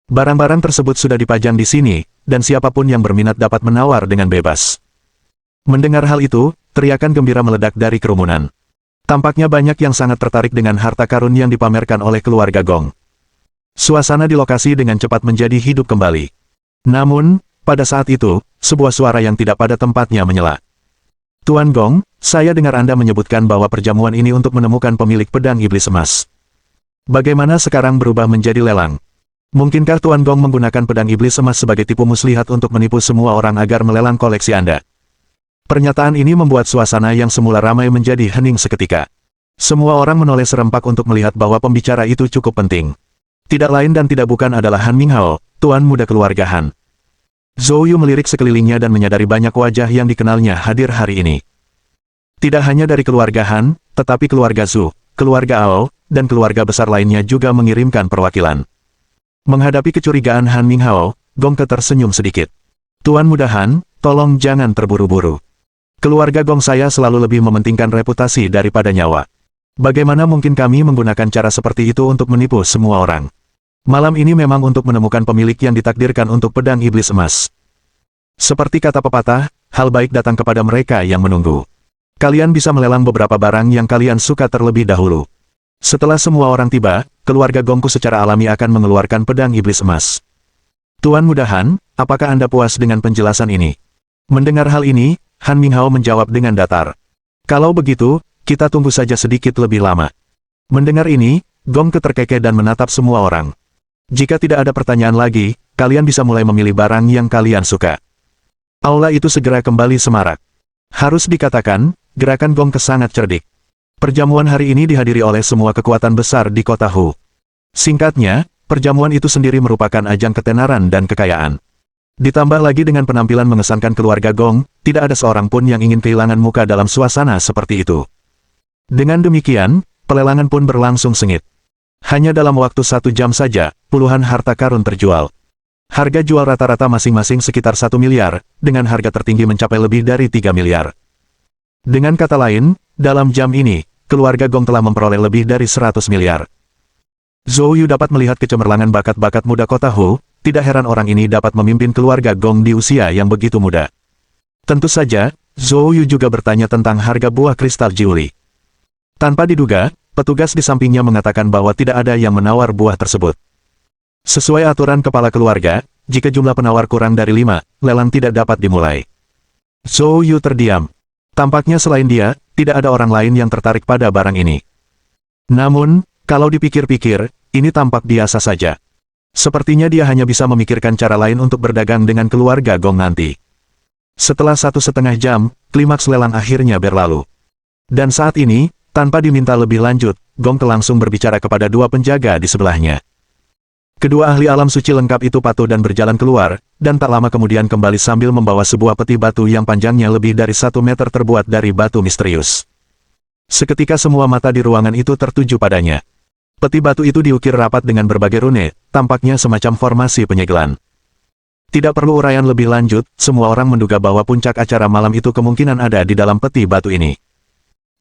Barang-barang tersebut sudah dipajang di sini, dan siapapun yang berminat dapat menawar dengan bebas. Mendengar hal itu, teriakan gembira meledak dari kerumunan. Tampaknya banyak yang sangat tertarik dengan harta karun yang dipamerkan oleh keluarga Gong. Suasana di lokasi dengan cepat menjadi hidup kembali. Namun, pada saat itu, sebuah suara yang tidak pada tempatnya menyela. Tuan Gong, saya dengar Anda menyebutkan bahwa perjamuan ini untuk menemukan pemilik pedang iblis emas. Bagaimana sekarang berubah menjadi lelang? Mungkinkah Tuan Gong menggunakan pedang iblis emas sebagai tipu muslihat untuk menipu semua orang agar melelang koleksi Anda? Pernyataan ini membuat suasana yang semula ramai menjadi hening seketika. Semua orang menoleh serempak untuk melihat bahwa pembicara itu cukup penting. Tidak lain dan tidak bukan adalah Han Minghao, tuan muda keluarga Han. Zhou Yu melirik sekelilingnya dan menyadari banyak wajah yang dikenalnya hadir hari ini. Tidak hanya dari keluarga Han, tetapi keluarga Zhu, keluarga Ao, dan keluarga besar lainnya juga mengirimkan perwakilan. Menghadapi kecurigaan Han Minghao, Gongke tersenyum sedikit. Tuan muda Han, tolong jangan terburu-buru. Keluarga Gong saya selalu lebih mementingkan reputasi daripada nyawa. Bagaimana mungkin kami menggunakan cara seperti itu untuk menipu semua orang? Malam ini memang untuk menemukan pemilik yang ditakdirkan untuk pedang iblis emas. Seperti kata pepatah, hal baik datang kepada mereka yang menunggu. Kalian bisa melelang beberapa barang yang kalian suka terlebih dahulu. Setelah semua orang tiba, keluarga Gongku secara alami akan mengeluarkan pedang iblis emas. Tuan muda Han, apakah Anda puas dengan penjelasan ini? Mendengar hal ini, Han Minghao menjawab dengan datar. Kalau begitu, kita tunggu saja sedikit lebih lama. Mendengar ini, Gongke terkekeh dan menatap semua orang. Jika tidak ada pertanyaan lagi, kalian bisa mulai memilih barang yang kalian suka. Aula itu segera kembali semarak. Harus dikatakan, gerakan Gongke sangat cerdik. Perjamuan hari ini dihadiri oleh semua kekuatan besar di kota Hu. Singkatnya, perjamuan itu sendiri merupakan ajang ketenaran dan kekayaan. Ditambah lagi dengan penampilan mengesankan keluarga Gong, tidak ada seorang pun yang ingin kehilangan muka dalam suasana seperti itu. Dengan demikian, pelelangan pun berlangsung sengit. Hanya dalam waktu 1 jam saja, puluhan harta karun terjual. Harga jual rata-rata masing-masing sekitar 1 miliar, dengan harga tertinggi mencapai lebih dari 3 miliar. Dengan kata lain, dalam jam ini, keluarga Gong telah memperoleh lebih dari 100 miliar. Zhou Yu dapat melihat kecemerlangan bakat-bakat muda kota Hu, tidak heran orang ini dapat memimpin keluarga Gong di usia yang begitu muda. Tentu saja, Zhou Yu juga bertanya tentang harga buah kristal Jiuli. Tanpa diduga, petugas di sampingnya mengatakan bahwa tidak ada yang menawar buah tersebut. Sesuai aturan kepala keluarga, jika jumlah penawar kurang dari 5, lelang tidak dapat dimulai. Zhou Yu terdiam. Tampaknya selain dia, tidak ada orang lain yang tertarik pada barang ini. Namun, kalau dipikir-pikir, ini tampak biasa saja. Sepertinya dia hanya bisa memikirkan cara lain untuk berdagang dengan keluarga Gong nanti. Setelah 1,5 jam, klimaks lelang akhirnya berlalu. Dan saat ini, tanpa diminta lebih lanjut, Gong langsung berbicara kepada 2 penjaga di sebelahnya. Kedua ahli alam suci lengkap itu patuh dan berjalan keluar, dan tak lama kemudian kembali sambil membawa sebuah peti batu yang panjangnya lebih dari 1 meter terbuat dari batu misterius. Seketika semua mata di ruangan itu tertuju padanya. Peti batu itu diukir rapat dengan berbagai rune, tampaknya semacam formasi penyegelan. Tidak perlu uraian lebih lanjut, semua orang menduga bahwa puncak acara malam itu kemungkinan ada di dalam peti batu ini.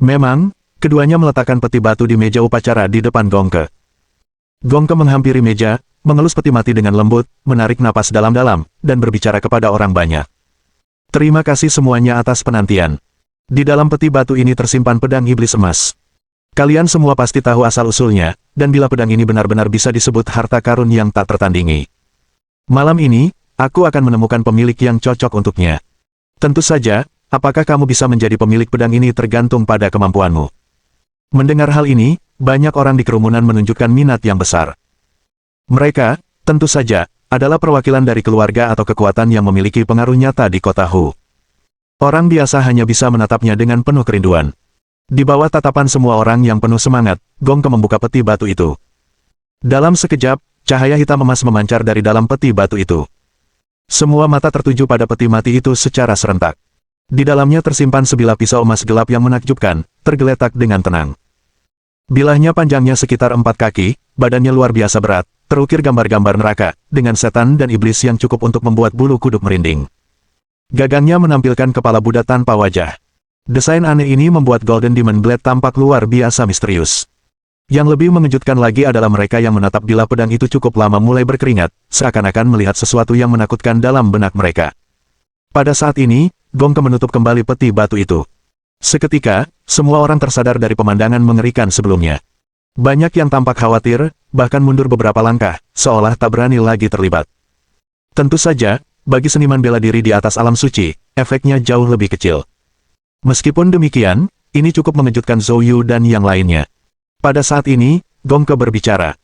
Memang, keduanya meletakkan peti batu di meja upacara di depan Gongke. Gongke menghampiri meja, mengelus peti mati dengan lembut, menarik napas dalam-dalam, dan berbicara kepada orang banyak. Terima kasih semuanya atas penantian. Di dalam peti batu ini tersimpan pedang iblis emas. Kalian semua pasti tahu asal-usulnya, dan bila pedang ini benar-benar bisa disebut harta karun yang tak tertandingi. Malam ini, aku akan menemukan pemilik yang cocok untuknya. Tentu saja, apakah kamu bisa menjadi pemilik pedang ini tergantung pada kemampuanmu. Mendengar hal ini, banyak orang di kerumunan menunjukkan minat yang besar. Mereka, tentu saja, adalah perwakilan dari keluarga atau kekuatan yang memiliki pengaruh nyata di kota Hu. Orang biasa hanya bisa menatapnya dengan penuh kerinduan. Di bawah tatapan semua orang yang penuh semangat, Gongke membuka peti batu itu. Dalam sekejap, cahaya hitam emas memancar dari dalam peti batu itu. Semua mata tertuju pada peti mati itu secara serentak. Di dalamnya tersimpan sebilah pisau emas gelap yang menakjubkan, tergeletak dengan tenang. Bilahnya panjangnya sekitar 4 kaki, badannya luar biasa berat, terukir gambar-gambar neraka, dengan setan dan iblis yang cukup untuk membuat bulu kuduk merinding. Gagangnya menampilkan kepala Buddha tanpa wajah. Desain aneh ini membuat Golden Demon Blade tampak luar biasa misterius. Yang lebih mengejutkan lagi adalah mereka yang menatap bilah pedang itu cukup lama mulai berkeringat, seakan-akan melihat sesuatu yang menakutkan dalam benak mereka. Pada saat ini, Gongke menutup kembali peti batu itu. Seketika, semua orang tersadar dari pemandangan mengerikan sebelumnya. Banyak yang tampak khawatir, bahkan mundur beberapa langkah, seolah tak berani lagi terlibat. Tentu saja, bagi seniman bela diri di atas alam suci, efeknya jauh lebih kecil. Meskipun demikian, ini cukup mengejutkan Zhou Yu dan yang lainnya. Pada saat ini, Gongke berbicara.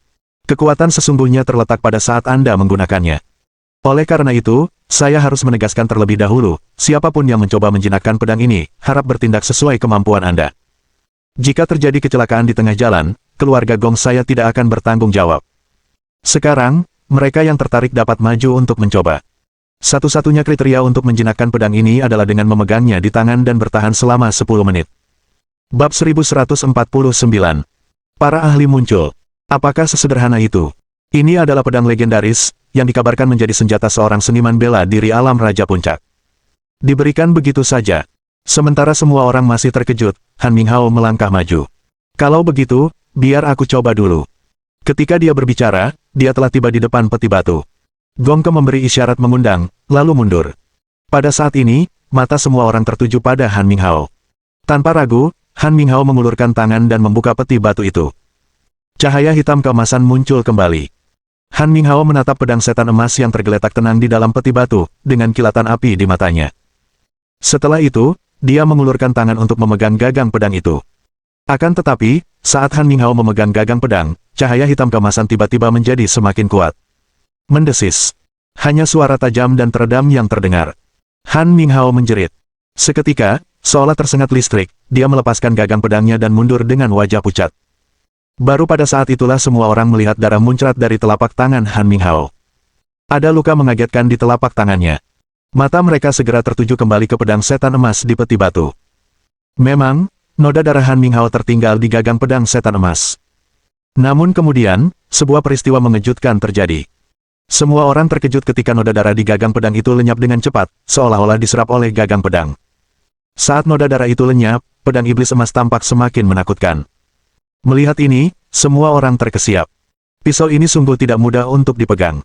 Kekuatan sesungguhnya terletak pada saat Anda menggunakannya. Oleh karena itu, saya harus menegaskan terlebih dahulu, siapapun yang mencoba menjinakkan pedang ini, harap bertindak sesuai kemampuan Anda. Jika terjadi kecelakaan di tengah jalan, keluarga Gong saya tidak akan bertanggung jawab. Sekarang, mereka yang tertarik dapat maju untuk mencoba. Satu-satunya kriteria untuk menjinakkan pedang ini adalah dengan memegangnya di tangan dan bertahan selama 10 menit. Bab 1149. Para ahli muncul. Apakah sesederhana itu? Ini adalah pedang legendaris, yang dikabarkan menjadi senjata seorang seniman bela diri alam Raja Puncak. Diberikan begitu saja. Sementara semua orang masih terkejut, Han Minghao melangkah maju. Kalau begitu, biar aku coba dulu. Ketika dia berbicara, dia telah tiba di depan peti batu. Gongke memberi isyarat mengundang, lalu mundur. Pada saat ini, mata semua orang tertuju pada Han Minghao. Tanpa ragu, Han Minghao mengulurkan tangan dan membuka peti batu itu. Cahaya hitam keemasan muncul kembali. Han Minghao menatap pedang setan emas yang tergeletak tenang di dalam peti batu, dengan kilatan api di matanya. Setelah itu, dia mengulurkan tangan untuk memegang gagang pedang itu. Akan tetapi, saat Han Minghao memegang gagang pedang, cahaya hitam keemasan tiba-tiba menjadi semakin kuat. Mendesis. Hanya suara tajam dan teredam yang terdengar. Han Minghao menjerit. Seketika, seolah tersengat listrik, dia melepaskan gagang pedangnya dan mundur dengan wajah pucat. Baru pada saat itulah semua orang melihat darah muncrat dari telapak tangan Han Minghao. Ada luka mengagetkan di telapak tangannya. Mata mereka segera tertuju kembali ke pedang setan emas di peti batu. Memang, noda darah Han Minghao tertinggal di gagang pedang setan emas. Namun kemudian, sebuah peristiwa mengejutkan terjadi. Semua orang terkejut ketika noda darah di gagang pedang itu lenyap dengan cepat, seolah-olah diserap oleh gagang pedang. Saat noda darah itu lenyap, pedang iblis emas tampak semakin menakutkan. Melihat ini, semua orang terkesiap. Pisau ini sungguh tidak mudah untuk dipegang.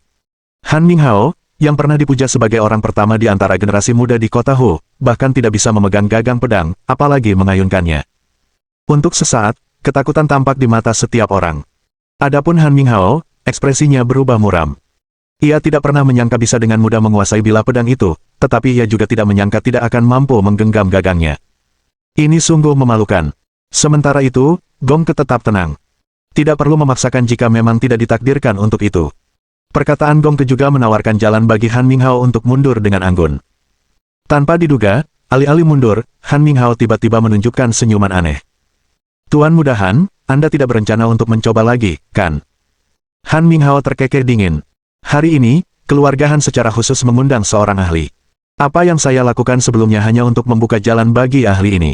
Han Minghao, yang pernah dipuja sebagai orang pertama di antara generasi muda di kota Hu, bahkan tidak bisa memegang gagang pedang, apalagi mengayunkannya. Untuk sesaat, ketakutan tampak di mata setiap orang. Adapun Han Minghao, ekspresinya berubah muram. Ia tidak pernah menyangka bisa dengan mudah menguasai bilah pedang itu, tetapi ia juga tidak menyangka tidak akan mampu menggenggam gagangnya. Ini sungguh memalukan. Sementara itu, Gong tetap tenang. Tidak perlu memaksakan jika memang tidak ditakdirkan untuk itu. Perkataan Gong Ke juga menawarkan jalan bagi Han Minghao untuk mundur dengan anggun. Tanpa diduga, alih-alih mundur, Han Minghao tiba-tiba menunjukkan senyuman aneh. Tuan Muda Han, Anda tidak berencana untuk mencoba lagi, kan? Han Minghao terkekeh dingin. Hari ini, keluarga Han secara khusus mengundang seorang ahli. Apa yang saya lakukan sebelumnya hanya untuk membuka jalan bagi ahli ini.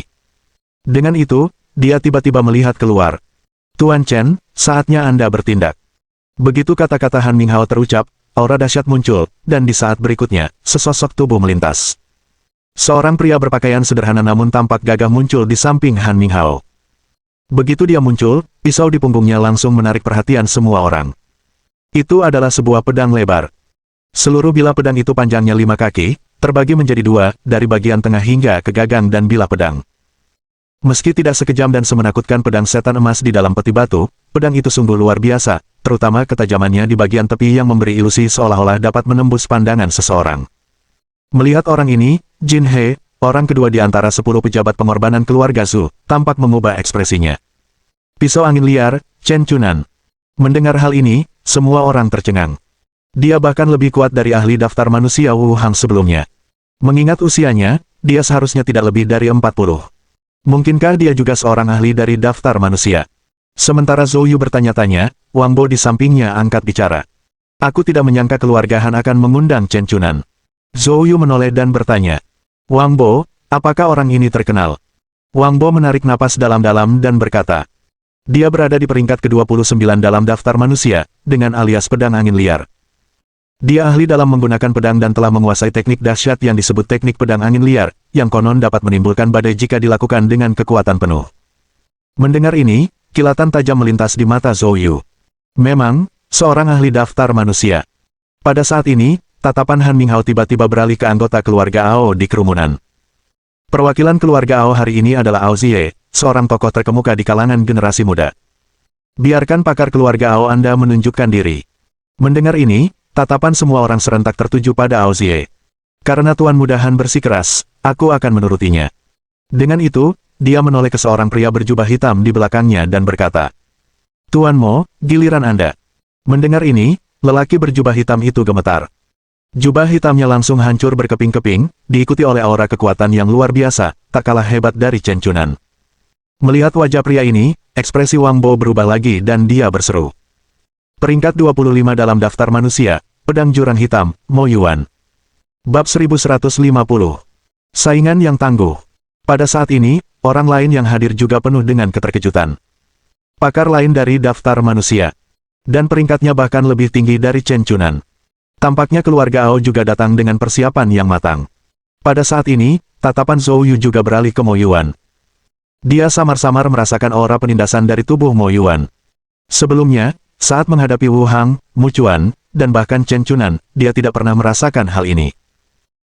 Dengan itu, dia tiba-tiba melihat keluar. Tuan Chen, saatnya Anda bertindak. Begitu kata-kata Han Minghao terucap, aura dahsyat muncul, dan di saat berikutnya, sesosok tubuh melintas. Seorang pria berpakaian sederhana namun tampak gagah muncul di samping Han Minghao. Begitu dia muncul, pisau di punggungnya langsung menarik perhatian semua orang. Itu adalah sebuah pedang lebar. Seluruh bilah pedang itu panjangnya 5 kaki, terbagi menjadi 2, dari bagian tengah hingga ke gagang dan bilah pedang. Meski tidak sekejam dan semenakutkan pedang setan emas di dalam peti batu, pedang itu sungguh luar biasa, terutama ketajamannya di bagian tepi yang memberi ilusi seolah-olah dapat menembus pandangan seseorang. Melihat orang ini, Jin He, orang kedua di antara 10 pejabat pengorbanan keluarga Zhu, tampak mengubah ekspresinya. Pisau angin liar, Chen Chunan. Mendengar hal ini, semua orang tercengang. Dia bahkan lebih kuat dari ahli daftar manusia Wu Hang sebelumnya. Mengingat usianya, dia seharusnya tidak lebih dari 40. Mungkinkah dia juga seorang ahli dari daftar manusia? Sementara Zhou Yu bertanya-tanya, Wang Bo di sampingnya angkat bicara. Aku tidak menyangka keluarga Han akan mengundang Chen Chunan. Zhou Yu menoleh dan bertanya. Wang Bo, apakah orang ini terkenal? Wang Bo menarik napas dalam-dalam dan berkata. Dia berada di peringkat ke-29 dalam daftar manusia, dengan alias pedang angin liar. Dia ahli dalam menggunakan pedang dan telah menguasai teknik dahsyat yang disebut teknik pedang angin liar, yang konon dapat menimbulkan badai jika dilakukan dengan kekuatan penuh. Mendengar ini, kilatan tajam melintas di mata Zhou Yu. Memang, seorang ahli daftar manusia. Pada saat ini, tatapan Han Minghao tiba-tiba beralih ke anggota keluarga Ao di kerumunan. Perwakilan keluarga Ao hari ini adalah Ao Ziye, seorang tokoh terkemuka di kalangan generasi muda. Biarkan pakar keluarga Ao Anda menunjukkan diri. Mendengar ini, tatapan semua orang serentak tertuju pada Ao Ziye. Karena Tuan Muda Han bersikeras, aku akan menurutinya. Dengan itu, dia menoleh ke seorang pria berjubah hitam di belakangnya dan berkata, Tuan Mo, giliran Anda. Mendengar ini, lelaki berjubah hitam itu gemetar. Jubah hitamnya langsung hancur berkeping-keping, diikuti oleh aura kekuatan yang luar biasa, tak kalah hebat dari Chen Chunan. Melihat wajah pria ini, ekspresi Wang Bo berubah lagi dan dia berseru. Peringkat 25 dalam daftar manusia, pedang jurang hitam, Mo Yuan. Bab 1150. Saingan yang tangguh. Pada saat ini, orang lain yang hadir juga penuh dengan keterkejutan. Pakar lain dari daftar manusia. Dan peringkatnya bahkan lebih tinggi dari Chen Chunan. Tampaknya keluarga Ao juga datang dengan persiapan yang matang. Pada saat ini, tatapan Zhou Yu juga beralih ke Mo Yuan. Dia samar-samar merasakan aura penindasan dari tubuh Mo Yuan. Sebelumnya, saat menghadapi Wu Hang, Mu Chuan, dan bahkan Chen Chunan, dia tidak pernah merasakan hal ini.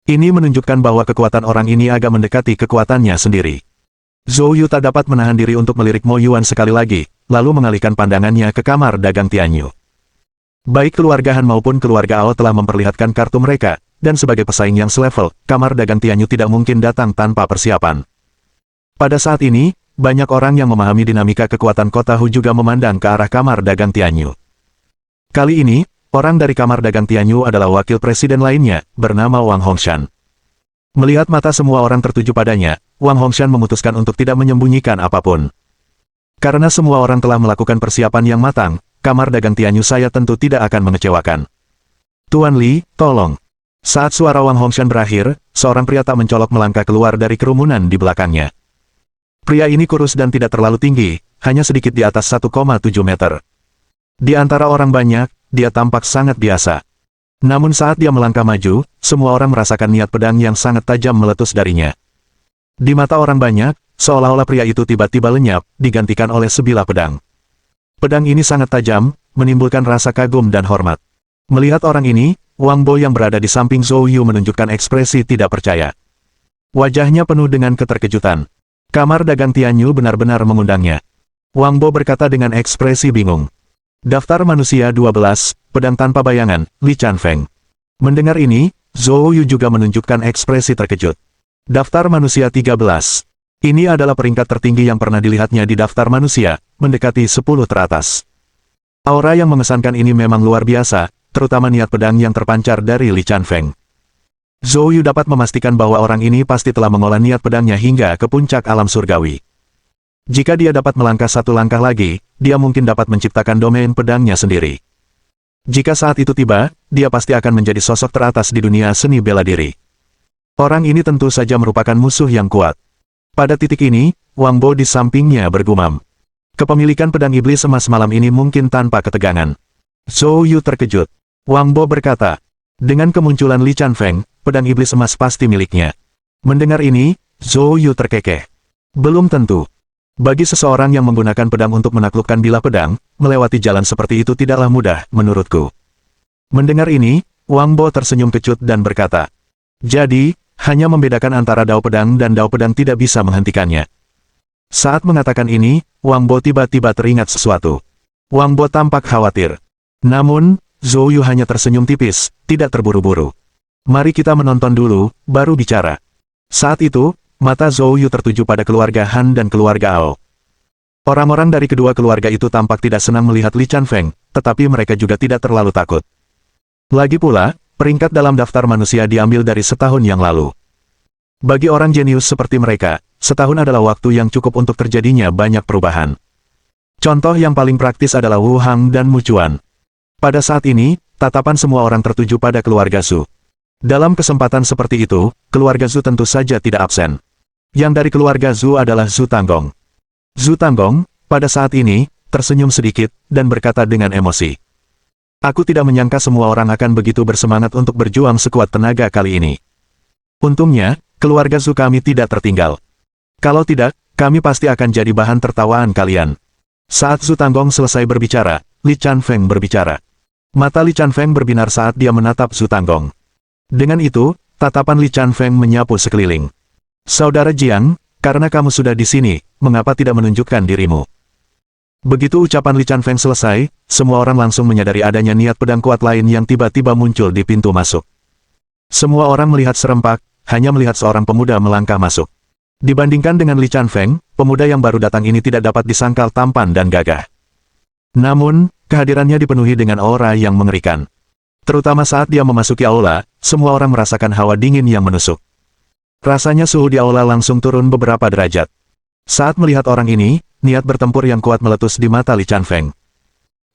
Ini menunjukkan bahwa kekuatan orang ini agak mendekati kekuatannya sendiri. Zhou Yu tak dapat menahan diri untuk melirik Mo Yuan sekali lagi, lalu mengalihkan pandangannya ke kamar dagang Tianyu. Baik keluarga Han maupun keluarga Ao telah memperlihatkan kartu mereka, dan sebagai pesaing yang selevel, kamar dagang Tianyu tidak mungkin datang tanpa persiapan. Pada saat ini, banyak orang yang memahami dinamika kekuatan kota Hu juga memandang ke arah kamar dagang Tianyu. Kali ini, orang dari kamar dagang Tianyu adalah wakil presiden lainnya, bernama Wang Hongshan. Melihat mata semua orang tertuju padanya, Wang Hongshan memutuskan untuk tidak menyembunyikan apapun. Karena semua orang telah melakukan persiapan yang matang, kamar dagang Tianyu saya tentu tidak akan mengecewakan. Tuan Li, tolong. Saat suara Wang Hongshan berakhir, seorang pria tak mencolok melangkah keluar dari kerumunan di belakangnya. Pria ini kurus dan tidak terlalu tinggi, hanya sedikit di atas 1,7 meter. Di antara orang banyak, dia tampak sangat biasa. Namun saat dia melangkah maju, semua orang merasakan niat pedang yang sangat tajam meletus darinya. Di mata orang banyak, seolah-olah pria itu tiba-tiba lenyap, digantikan oleh sebilah pedang. Pedang ini sangat tajam, menimbulkan rasa kagum dan hormat. Melihat orang ini, Wang Bo yang berada di samping Zhou Yu menunjukkan ekspresi tidak percaya. Wajahnya penuh dengan keterkejutan. Kamar dagang Tianyu benar-benar mengundangnya. Wang Bo berkata dengan ekspresi bingung. Daftar manusia 12, pedang tanpa bayangan, Li Chanfeng. Mendengar ini, Zhou Yu juga menunjukkan ekspresi terkejut. Daftar manusia 13. Ini adalah peringkat tertinggi yang pernah dilihatnya di daftar manusia, mendekati 10 teratas. Aura yang mengesankan ini memang luar biasa, terutama niat pedang yang terpancar dari Li Chanfeng. Zhou Yu dapat memastikan bahwa orang ini pasti telah mengolah niat pedangnya hingga ke puncak alam surgawi. Jika dia dapat melangkah satu langkah lagi, dia mungkin dapat menciptakan domain pedangnya sendiri. Jika saat itu tiba, dia pasti akan menjadi sosok teratas di dunia seni bela diri. Orang ini tentu saja merupakan musuh yang kuat. Pada titik ini, Wang Bo di sampingnya bergumam. Kepemilikan pedang iblis emas malam ini mungkin tanpa ketegangan. Zhou Yu terkejut. Wang Bo berkata, dengan kemunculan Li Chanfeng, pedang iblis emas pasti miliknya. Mendengar ini, Zhou Yu terkekeh. Belum tentu. Bagi seseorang yang menggunakan pedang untuk menaklukkan bilah pedang, melewati jalan seperti itu tidaklah mudah, menurutku. Mendengar ini, Wang Bo tersenyum kecut dan berkata, jadi, hanya membedakan antara dao pedang dan dao pedang tidak bisa menghentikannya. Saat mengatakan ini, Wang Bo tiba-tiba teringat sesuatu. Wang Bo tampak khawatir. Namun, Zhou Yu hanya tersenyum tipis, tidak terburu-buru. Mari kita menonton dulu, baru bicara. Saat itu, mata Zhou Yu tertuju pada keluarga Han dan keluarga Ao. Orang-orang dari kedua keluarga itu tampak tidak senang melihat Li Chanfeng, tetapi mereka juga tidak terlalu takut. Lagi pula, peringkat dalam daftar manusia diambil dari setahun yang lalu. Bagi orang jenius seperti mereka, setahun adalah waktu yang cukup untuk terjadinya banyak perubahan. Contoh yang paling praktis adalah Wu Hang dan Mu Chuan. Pada saat ini, tatapan semua orang tertuju pada keluarga Zhu. Dalam kesempatan seperti itu, keluarga Zhu tentu saja tidak absen. Yang dari keluarga Zhu adalah Zhu Tanggong. Zhu Tanggong, pada saat ini, tersenyum sedikit, dan berkata dengan emosi. Aku tidak menyangka semua orang akan begitu bersemangat untuk berjuang sekuat tenaga kali ini. Untungnya, keluarga Zhu kami tidak tertinggal. Kalau tidak, kami pasti akan jadi bahan tertawaan kalian. Saat Zhu Tanggong selesai berbicara, Li Chanfeng berbicara. Mata Li Chanfeng berbinar saat dia menatap Zhu Tanggong. Dengan itu, tatapan Li Chanfeng menyapu sekeliling. Saudara Jiang, karena kamu sudah di sini, mengapa tidak menunjukkan dirimu? Begitu ucapan Li Chanfeng selesai, semua orang langsung menyadari adanya niat pedang kuat lain yang tiba-tiba muncul di pintu masuk. Semua orang melihat serempak, hanya melihat seorang pemuda melangkah masuk. Dibandingkan dengan Li Chanfeng, pemuda yang baru datang ini tidak dapat disangkal tampan dan gagah. Namun, kehadirannya dipenuhi dengan aura yang mengerikan. Terutama saat dia memasuki aula, semua orang merasakan hawa dingin yang menusuk. Rasanya suhu di aula langsung turun beberapa derajat. Saat melihat orang ini, niat bertempur yang kuat meletus di mata Li Chanfeng.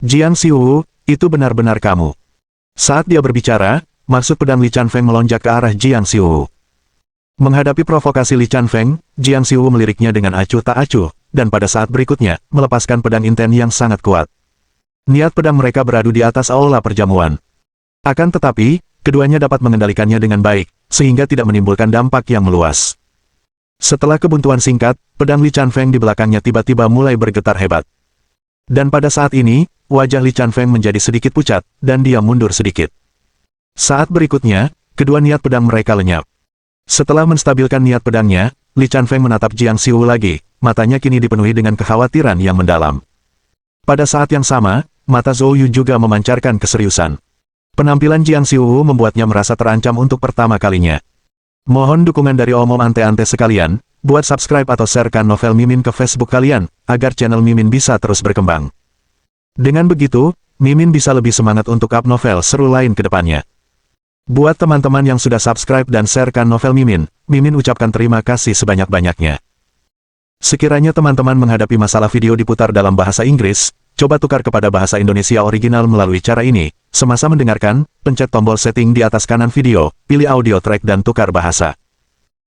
Jiang Xiu, itu benar-benar kamu. Saat dia berbicara, maksud pedang Li Chanfeng melonjak ke arah Jiang Xiu. Menghadapi provokasi Li Chanfeng, Jiang Xiu meliriknya dengan acuh tak acuh, dan pada saat berikutnya, melepaskan pedang inten yang sangat kuat. Niat pedang mereka beradu di atas aula perjamuan. Akan tetapi, keduanya dapat mengendalikannya dengan baik, sehingga tidak menimbulkan dampak yang meluas. Setelah kebuntuan singkat, pedang Li Chanfeng di belakangnya tiba-tiba mulai bergetar hebat. Dan pada saat ini, wajah Li Chanfeng menjadi sedikit pucat, dan dia mundur sedikit. Saat berikutnya, kedua niat pedang mereka lenyap. Setelah menstabilkan niat pedangnya, Li Chanfeng menatap Jiang Xiu lagi, matanya kini dipenuhi dengan kekhawatiran yang mendalam. Pada saat yang sama, mata Zhou Yu juga memancarkan keseriusan. Penampilan Jiang Xiu membuatnya merasa terancam untuk pertama kalinya. Mohon dukungan dari omom ante-ante sekalian, buat subscribe atau sharekan novel Mimin ke Facebook kalian, agar channel Mimin bisa terus berkembang. Dengan begitu, Mimin bisa lebih semangat untuk up novel seru lain ke depannya. Buat teman-teman yang sudah subscribe dan sharekan novel Mimin, Mimin ucapkan terima kasih sebanyak-banyaknya. Sekiranya teman-teman menghadapi masalah video diputar dalam bahasa Inggris, Coba tukar kepada bahasa Indonesia original melalui cara ini. Semasa mendengarkan, pencet tombol setting di atas kanan video, pilih audio track dan tukar bahasa.